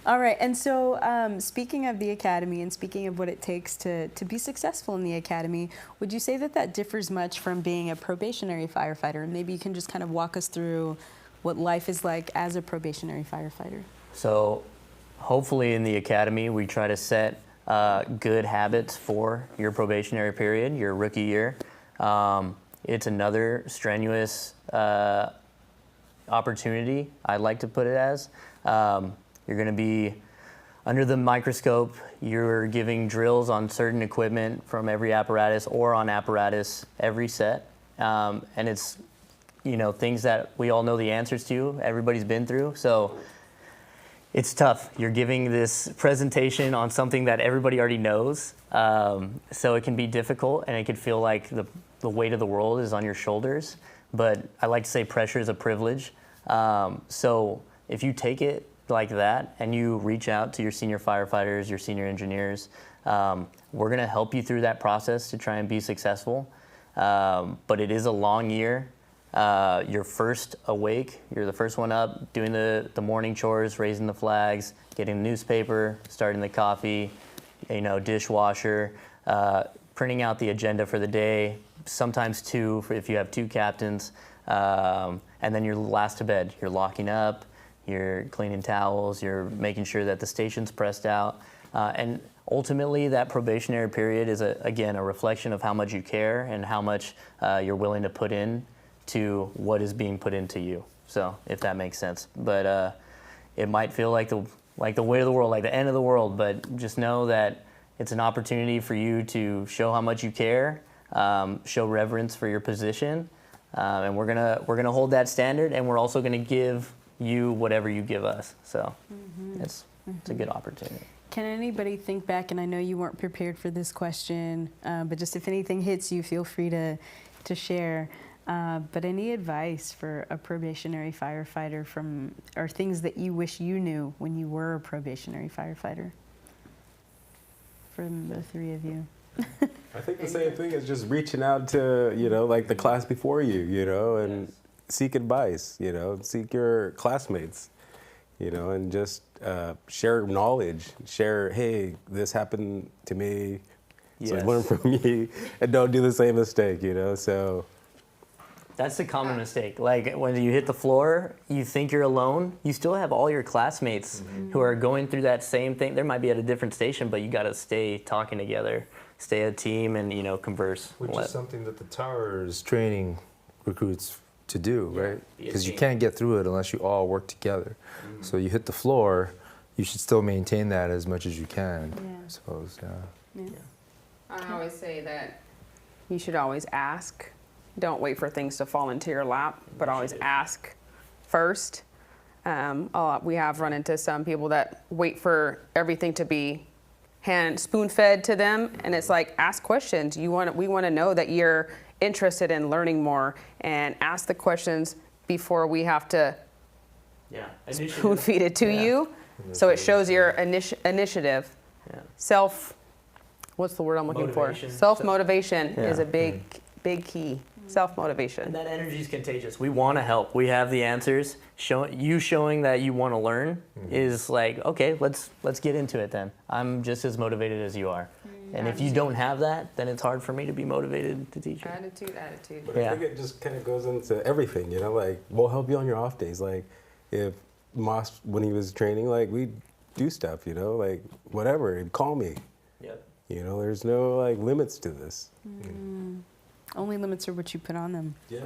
All right, and so speaking of the academy and speaking of what it takes to be successful in the academy, would you say that differs much from being a probationary firefighter? And maybe you can just kind of walk us through what life is like as a probationary firefighter. So hopefully in the academy, we try to set good habits for your probationary period, your rookie year. It's another strenuous opportunity, I like to put it as. You're going to be under the microscope. You're giving drills on certain equipment from every apparatus or on apparatus every set. And it's, you know, things that we all know the answers to, everybody's been through. So it's tough. You're giving this presentation on something that everybody already knows. So it can be difficult, and it can feel like the weight of the world is on your shoulders. But I like to say pressure is a privilege. So if you take it like that and you reach out to your senior firefighters, your senior engineers, we're going to help you through that process to try and be successful. But it is a long year. you're first awake, you're the first one up, doing the morning chores, raising the flags, getting the newspaper, starting the coffee, dishwasher, printing out the agenda for the day, sometimes two if you have two captains, and then you're last to bed. You're locking up, you're cleaning towels, you're making sure that the station's pressed out, and ultimately that probationary period is, again, a reflection of how much you care and how much you're willing to put in to what is being put into you. So if that makes sense. But it might feel like the weight of the world, like the end of the world, but just know that it's an opportunity for you to show how much you care, show reverence for your position, and we're gonna hold that standard, and we're also gonna give you whatever you give us. So it's a good opportunity. Can anybody think back, and I know you weren't prepared for this question, but just if anything hits you, feel free to share. But any advice for a probationary firefighter or things that you wish you knew when you were a probationary firefighter? From the three of you. I think the same thing is just reaching out to, like the class before you, and seek advice, seek your classmates, and just share knowledge, share, hey, this happened to me, so learn from me, and don't do the same mistake, so. That's the common mistake. Like when you hit the floor, you think you're alone. You still have all your classmates who are going through that same thing. They might be at a different station, but you got to stay talking together, stay a team, and converse. Which is something that the tower is training recruits to do, right? Because you can't get through it unless you all work together. So you hit the floor, you should still maintain that as much as you can. I suppose. I always say that you should always ask. Don't wait for things to fall into your lap, but always ask first. We have run into some people that wait for everything to be spoon-fed to them, and it's like, ask questions. We want to know that you're interested in learning more, and ask the questions before we have to spoon-feed it to you. So it shows your initiative. What's the word I'm looking for? Self-motivation is a big key. Self-motivation. And that energy is contagious. We want to help. We have the answers. Showing that you want to learn is like, okay, let's get into it then. I'm just as motivated as you are. And if you don't have that, then it's hard for me to be motivated to teach you. Attitude. But I think it just kind of goes into everything, like we'll help you on your off days. Like if Moss, when he was training, like we'd do stuff, like whatever, he'd call me. Yep. There's no like limits to this. Only limits are what you put on them. Yeah.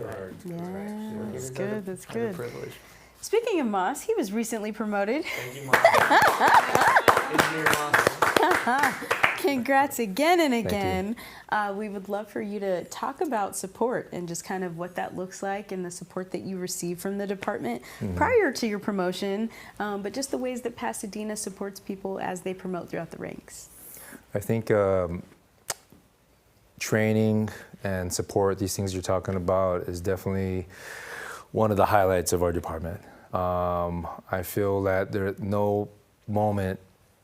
That's good. That's good. Privilege. Speaking of Moss, he was recently promoted. Thank you, Moss. Engineer Moss. Congrats again and again. We would love for you to talk about support and just kind of what that looks like and the support that you received from the department prior to your promotion, but just the ways that Pasadena supports people as they promote throughout the ranks. I think training and support, these things you're talking about, is definitely one of the highlights of our department. I feel that there's no moment,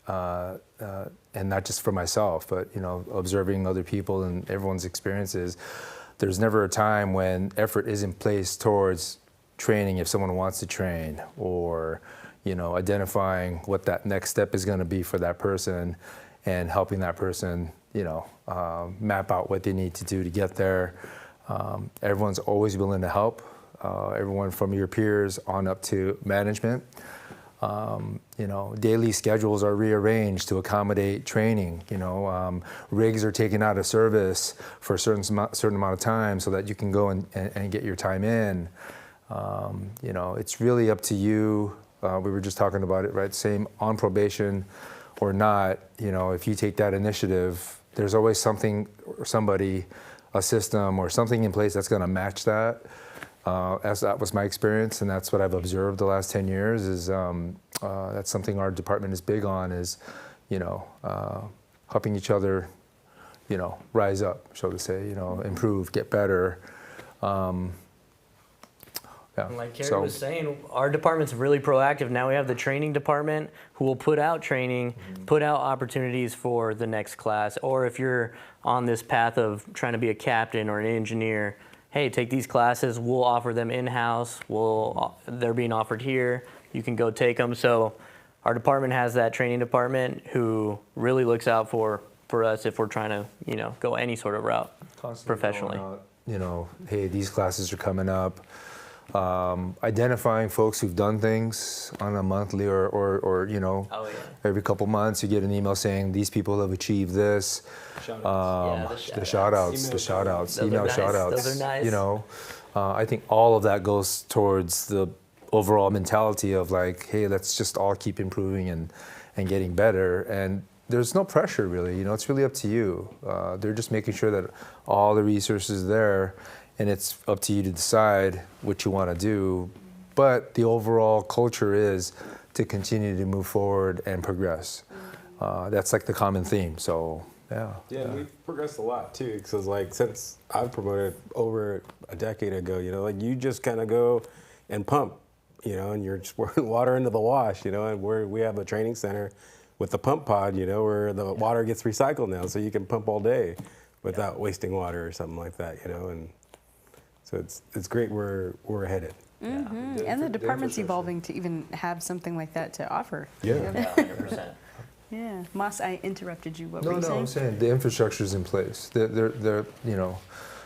and not just for myself, but observing other people and everyone's experiences, there's never a time when effort isn't placed towards training if someone wants to train, or identifying what that next step is going to be for that person, and helping that person map out what they need to do to get there. Everyone's always willing to help, everyone from your peers on up to management. Daily schedules are rearranged to accommodate training. Rigs are taken out of service for a certain amount of time so that you can go and get your time in. It's really up to you. We were just talking about it, right? Same on probation or not. If you take that initiative, there's always something or somebody, a system or something in place that's going to match that. As that was my experience, and that's what I've observed the last 10 years, is that's something our department is big on, is, helping each other, rise up, so to say, improve, get better. And like Carrie was saying, our department's really proactive. Now we have the training department who will put out training, put out opportunities for the next class, or if you're on this path of trying to be a captain or an engineer, hey, take these classes. We'll offer them in-house. They're being offered here. You can go take them. So our department has that training department who really looks out for us if we're trying to, go any sort of route professionally. Going out, hey, these classes are coming up. Identifying folks who've done things on a monthly or every couple months, you get an email saying these people have achieved this. The shout outs, email shout outs. Those are nice. I think all of that goes towards the overall mentality of like, hey, let's just all keep improving and getting better. And there's no pressure really, it's really up to you. They're just making sure that all the resources are there, and it's up to you to decide what you want to do. But the overall culture is to continue to move forward and progress. That's like the common theme. So yeah. Yeah, we've progressed a lot too, because like since I've promoted over a decade ago, like you just kind of go and pump, and you're just pouring water into the wash, and we have a training center with the pump pod, where the water gets recycled now, so you can pump all day without wasting water or something like that, and so it's great where we're headed. Mm-hmm. And the department's evolving to even have something like that to offer. Yeah. 100%. Yeah. Moss, I interrupted you. What were you saying? No, I'm saying the infrastructure is in place. They're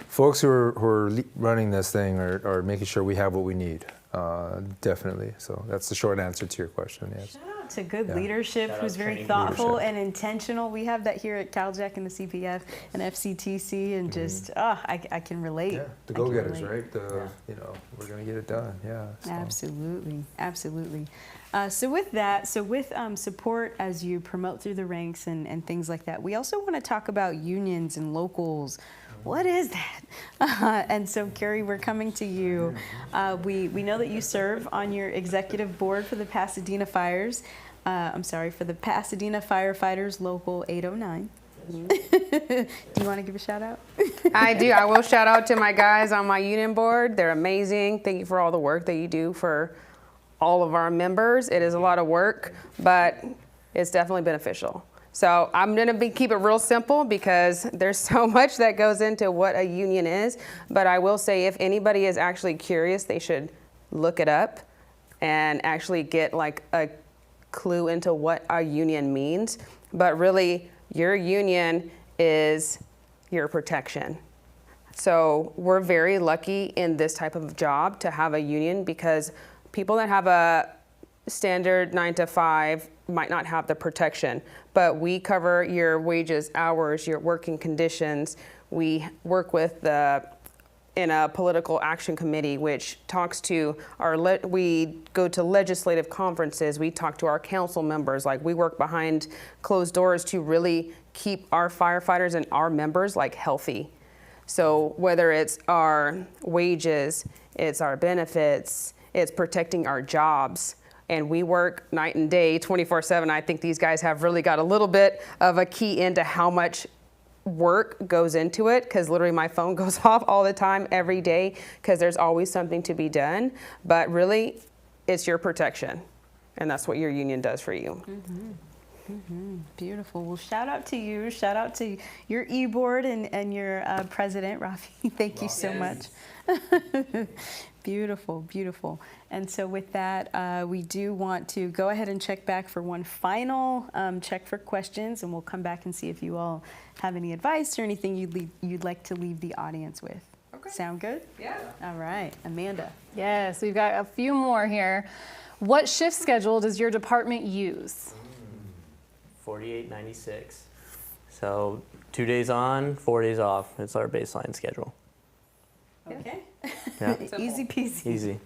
folks who are running this thing are making sure we have what we need. Definitely. So that's the short answer to your question. Yes. Shout out to good leadership Shout who's out very training thoughtful leadership. and intentional. We have that here at Cal-JAC and the CPF and FCTC, and just I can relate. Yeah, the I can go-getters, relate. right? We're gonna get it done. Yeah. So. Absolutely. So with support as you promote through the ranks and things like that, we also want to talk about unions and locals. What is that? And so, Carrie, we're coming to you. We know that you serve on your executive board for the Pasadena Fires. For the Pasadena Firefighters Local 809. Do you want to give a shout out? I do. I will shout out to my guys on my union board. They're amazing. Thank you for all the work that you do for all of our members. It is a lot of work, but it's definitely beneficial. So I'm going to keep it real simple because there's so much that goes into what a union is. But I will say if anybody is actually curious, they should look it up and actually get like a clue into what a union means. But really, your union is your protection. So we're very lucky in this type of job to have a union because people that have a standard 9 to 5 might not have the protection, but we cover your wages, hours, your working conditions. We work with in a political action committee, which talks to we go to legislative conferences. We talk to our council members. Like we work behind closed doors to really keep our firefighters and our members like healthy. So whether it's our wages, it's our benefits, it's protecting our jobs. And we work night and day, 24/7. I think these guys have really got a little bit of a key into how much work goes into it, because literally my phone goes off all the time, every day, because there's always something to be done. But really, it's your protection. And that's what your union does for you. Mm-hmm. Mm-hmm. Beautiful. Well, shout out to you. Shout out to your e-board and your president, Rafi. Thank you so much. Beautiful, beautiful. And so with that, we do want to go ahead and check back for one final check for questions, and we'll come back and see if you all have any advice or anything you'd like to leave the audience with. Okay. Sound good? Yeah. All right. Amanda. Yes, we've got a few more here. What shift schedule does your department use? 48-96. So 2 days on, 4 days off. It's our baseline schedule. Okay. Yeah. Easy peasy. Easy.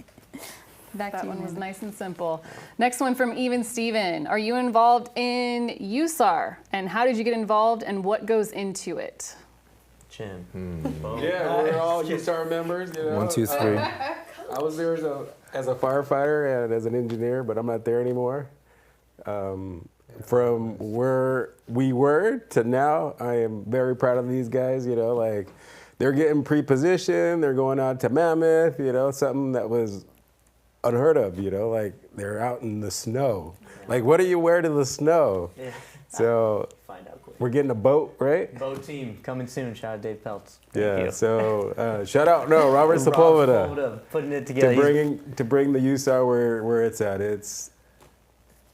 Back That to you, one was Amanda. nice and simple. Next one from Even Steven. Are you involved in USAR? And how did you get involved and what goes into it? Chin. Yeah, we're all USAR members. 1, 2, 3. I was there as a firefighter and as an engineer, but I'm not there anymore. From where we were to now, I am very proud of these guys. Like they're getting pre-positioned, they're going out to Mammoth. Something that was unheard of. Like they're out in the snow. Like what do you wear to the snow? Yeah. So Find out quick. we're getting a boat, right? Boat team coming soon. Shout out Dave Peltz. Yeah. you. So shout out, Robert Rob Sepulveda Sepulveda putting it together. to bring the USAR where it's at. It's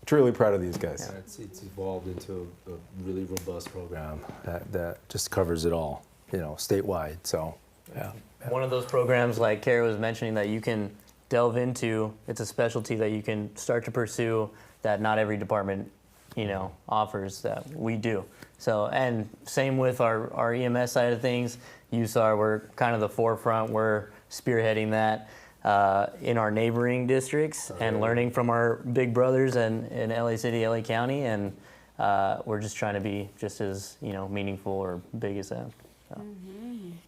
truly proud of these guys. Yeah, it's evolved into a really robust program that just covers it all, statewide. So, yeah. One of those programs, like Carrie was mentioning, that you can delve into. It's a specialty that you can start to pursue that not every department, offers that we do. So, and same with our EMS side of things. USAR, we're kind of the forefront. We're spearheading that in our neighboring districts and learning from our big brothers in LA City, LA County, and we're just trying to be just as meaningful or big as them. So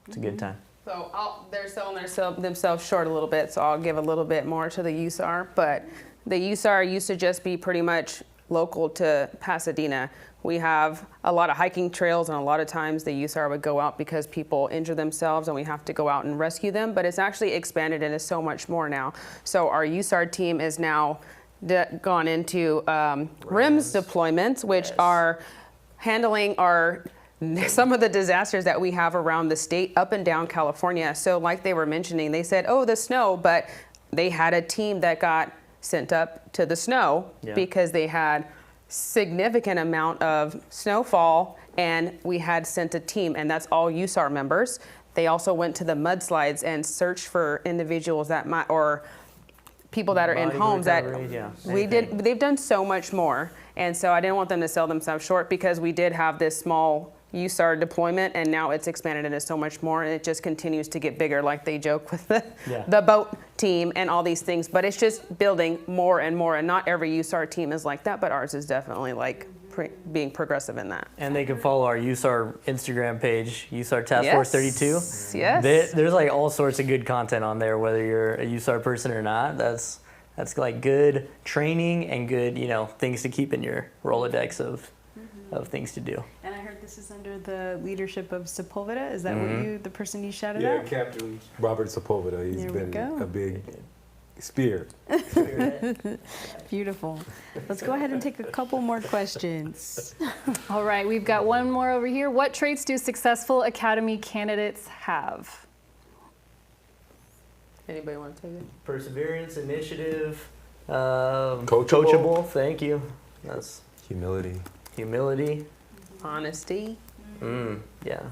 it's a good time. So they're selling themselves short a little bit, so I'll give a little bit more to the USAR. But the USAR used to just be pretty much local to Pasadena. We have a lot of hiking trails, and a lot of times the USAR would go out because people injure themselves and we have to go out and rescue them. But it's actually expanded into so much more now. So our USAR team is now gone into RIMS deployments, which are handling some of the disasters that we have around the state, up and down California. So like they were mentioning, they said, oh, the snow, but they had a team that got sent up to the snow because they had significant amount of snowfall, and we had sent a team, and that's all USAR members. They also went to the mudslides and searched for individuals that might, or people that are in homes that they've done so much more. And so I didn't want them to sell themselves short, because we did have this small USAR deployment, and now it's expanded into so much more, and it just continues to get bigger, like they joke with the boat team and all these things. But it's just building more and more, and not every USAR team is like that, but ours is definitely like being progressive in that. And they can follow our USAR Instagram page, USAR Task Force 32. Yes. There's like all sorts of good content on there, whether you're a USAR person or not. That's like good training and good, things to keep in your Rolodex of things to do. And I heard this is under the leadership of Sepulveda. Is that what the person you shouted Yeah, out? Captain Robert Sepulveda. He's been a big spear. Beautiful. Let's go ahead and take a couple more questions. All right, we've got one more over here. What traits do successful academy candidates have? Anybody want to take it? Perseverance, initiative, Coachable. Thank you. That's Humility. Honesty. Yeah.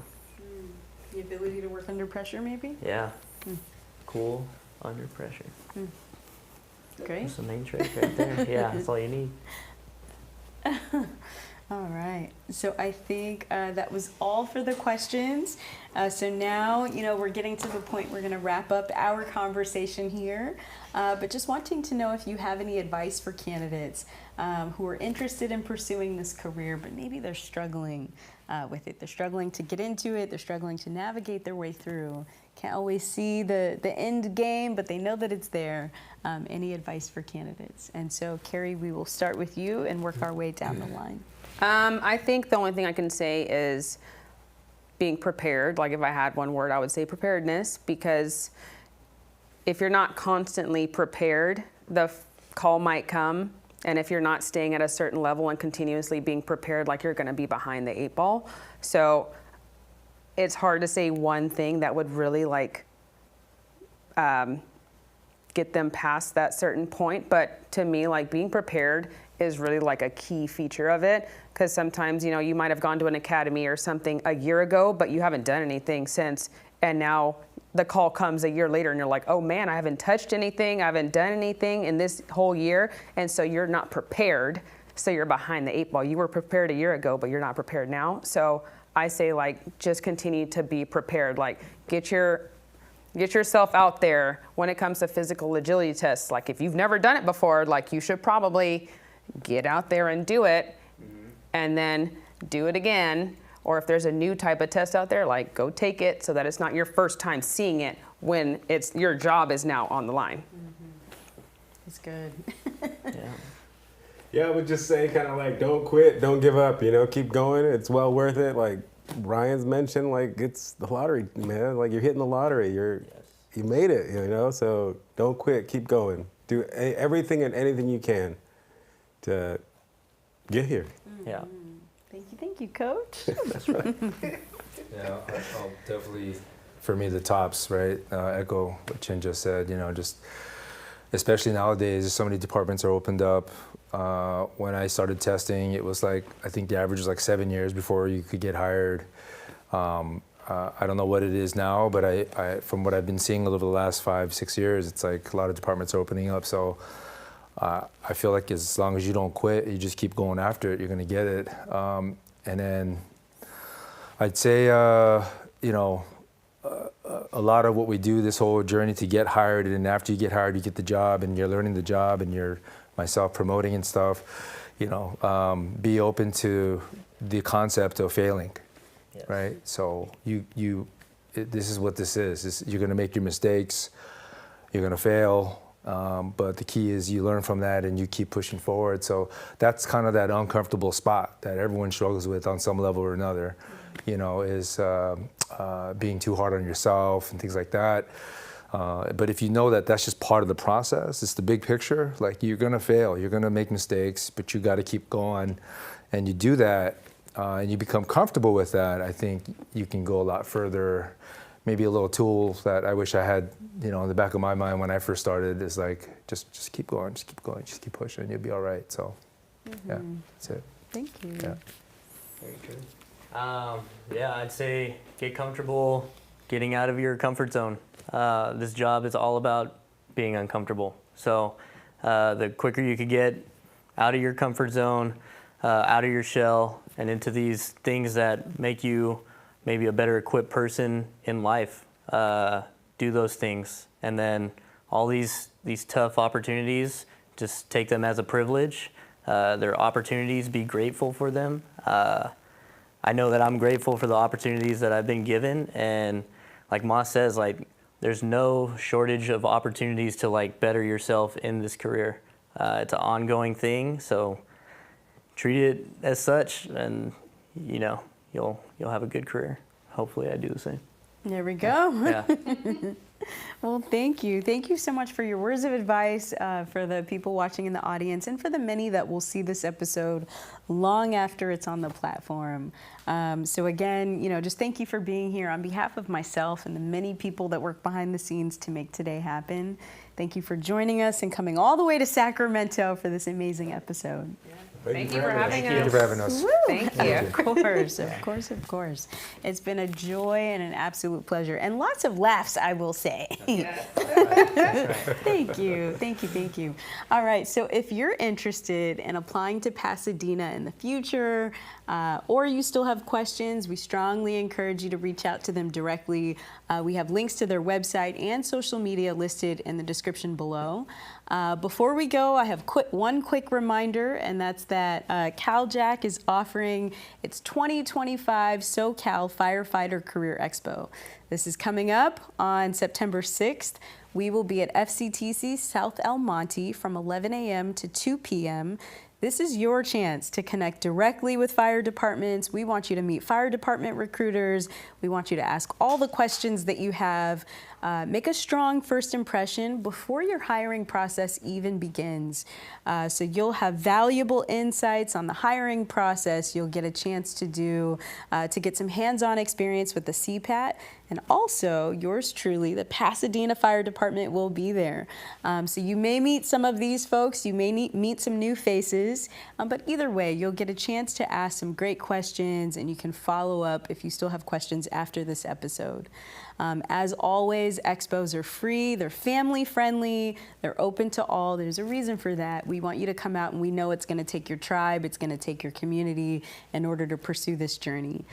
The ability to work under pressure, maybe? Yeah. Cool under pressure. Great. That's the main trait right there. Yeah, that's all you need. All right. So I think that was all for the questions. So now, we're getting to the point we're going to wrap up our conversation here. But just wanting to know if you have any advice for candidates who are interested in pursuing this career, but maybe they're struggling with it. They're struggling to get into it. They're struggling to navigate their way through. Can't always see the end game, but they know that it's there. Any advice for candidates? And so, Carrie, we will start with you and work our way down the line. I think the only thing I can say is being prepared. Like, if I had one word, I would say preparedness, because if you're not constantly prepared, the call might come. And if you're not staying at a certain level and continuously being prepared, like, you're going to be behind the 8 ball. So it's hard to say one thing that would really get them past that certain point. But to me, like, being prepared is really like a key feature of it, because sometimes, you might have gone to an academy or something a year ago, but you haven't done anything since, and now the call comes a year later and you're like, oh man, I haven't touched anything, I haven't done anything in this whole year, and so you're not prepared, so you're behind the 8 ball. You were prepared a year ago, but you're not prepared now. So I say, just continue to be prepared. Get yourself out there when it comes to physical agility tests. If you've never done it before, you should probably get out there and do it, and then do it again. Or if there's a new type of test out there, go take it, so that it's not your first time seeing it when your job is now on the line. That's good. Yeah, I would just say don't quit, don't give up, keep going. It's well worth it. Like Ryan's mentioned, it's the lottery, man. You're hitting the lottery. You made it, so don't quit, keep going. Do everything and anything you can to get here. Yeah. Thank you, Coach. Yeah, I'll definitely, for me, the tops, right? Echo what Chin just said, just especially nowadays, so many departments are opened up. When I started testing, it was like, I think the average was like 7 years before you could get hired. I don't know what it is now, but I from what I've been seeing over the last 5-6 years, it's like a lot of departments are opening up. So I feel like as long as you don't quit, you just keep going after it, you're going to get it. And then I'd say, a lot of what we do, this whole journey to get hired, and after you get hired, you get the job, and you're learning the job, and you're myself promoting and stuff. Be open to the concept of failing, yes. Right? So this is what this is. You're going to make your mistakes, you're going to fail, but the key is you learn from that and you keep pushing forward. So that's kind of that uncomfortable spot that everyone struggles with on some level or another. Is being too hard on yourself and things like that. But if you know that that's just part of the process, it's the big picture, like you're gonna fail, you're gonna make mistakes, but you gotta keep going, and you do that, and you become comfortable with that, I think you can go a lot further. Maybe a little tool that I wish I had, in the back of my mind when I first started is like, just keep going, just keep pushing, you'll be all right. So, yeah, that's it. Thank you. Yeah. Very true. I'd say get comfortable getting out of your comfort zone. This job is all about being uncomfortable. So the quicker you could get out of your comfort zone, out of your shell, and into these things that make you maybe a better equipped person in life, do those things. And then all these tough opportunities, just take them as a privilege. They're opportunities, be grateful for them. I know that I'm grateful for the opportunities that I've been given, and like Moss says, like there's no shortage of opportunities to like better yourself in this career. It's an ongoing thing, so treat it as such, and you'll have a good career. Hopefully, I do the same. There we go. Yeah. Well, thank you. Thank you so much for your words of advice for the people watching in the audience and for the many that will see this episode long after it's on the platform. So again, just thank you for being here on behalf of myself and the many people that work behind the scenes to make today happen. Thank you for joining us and coming all the way to Sacramento for this amazing episode. Thank you for having us. Thank you for having us. Woo! Thank you. Of course. It's been a joy and an absolute pleasure, and lots of laughs, I will say. Thank you. All right, so if you're interested in applying to Pasadena in the future, or you still have questions, we strongly encourage you to reach out to them directly. We have links to their website and social media listed in the description below. Before we go, I have one quick reminder, and that's that Cal-JAC is offering its 2025 SoCal Firefighter Career Expo. This is coming up on September 6th. We will be at FCTC South El Monte from 11 a.m. to 2 p.m. This is your chance to connect directly with fire departments. We want you to meet fire department recruiters. We want you to ask all the questions that you have. Make a strong first impression before your hiring process even begins. So you'll have valuable insights on the hiring process. You'll get a chance to get some hands-on experience with the CPAT. And also, yours truly, the Pasadena Fire Department will be there. So you may meet some of these folks, you may meet some new faces, but either way, you'll get a chance to ask some great questions, and you can follow up if you still have questions after this episode. As always, expos are free, they're family friendly, they're open to all. There's a reason for that. We want you to come out, and we know it's going to take your tribe, it's going to take your community in order to pursue this journey.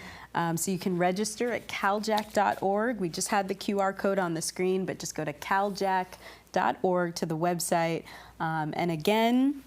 So you can register at caljac.org. We just had the QR code on the screen, but just go to caljac.org to the website. And again,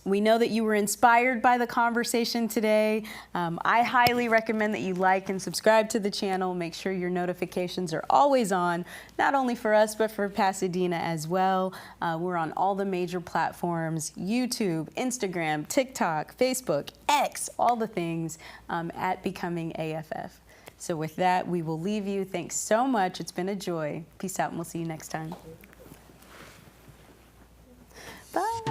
we know that you were inspired by the conversation today. I highly recommend that you like and subscribe to the channel. Make sure your notifications are always on, not only for us, but for Pasadena as well. We're on all the major platforms, YouTube, Instagram, TikTok, Facebook, X, all the things at Becoming AFF. So with that, we will leave you. Thanks so much. It's been a joy. Peace out, and we'll see you next time. Bye.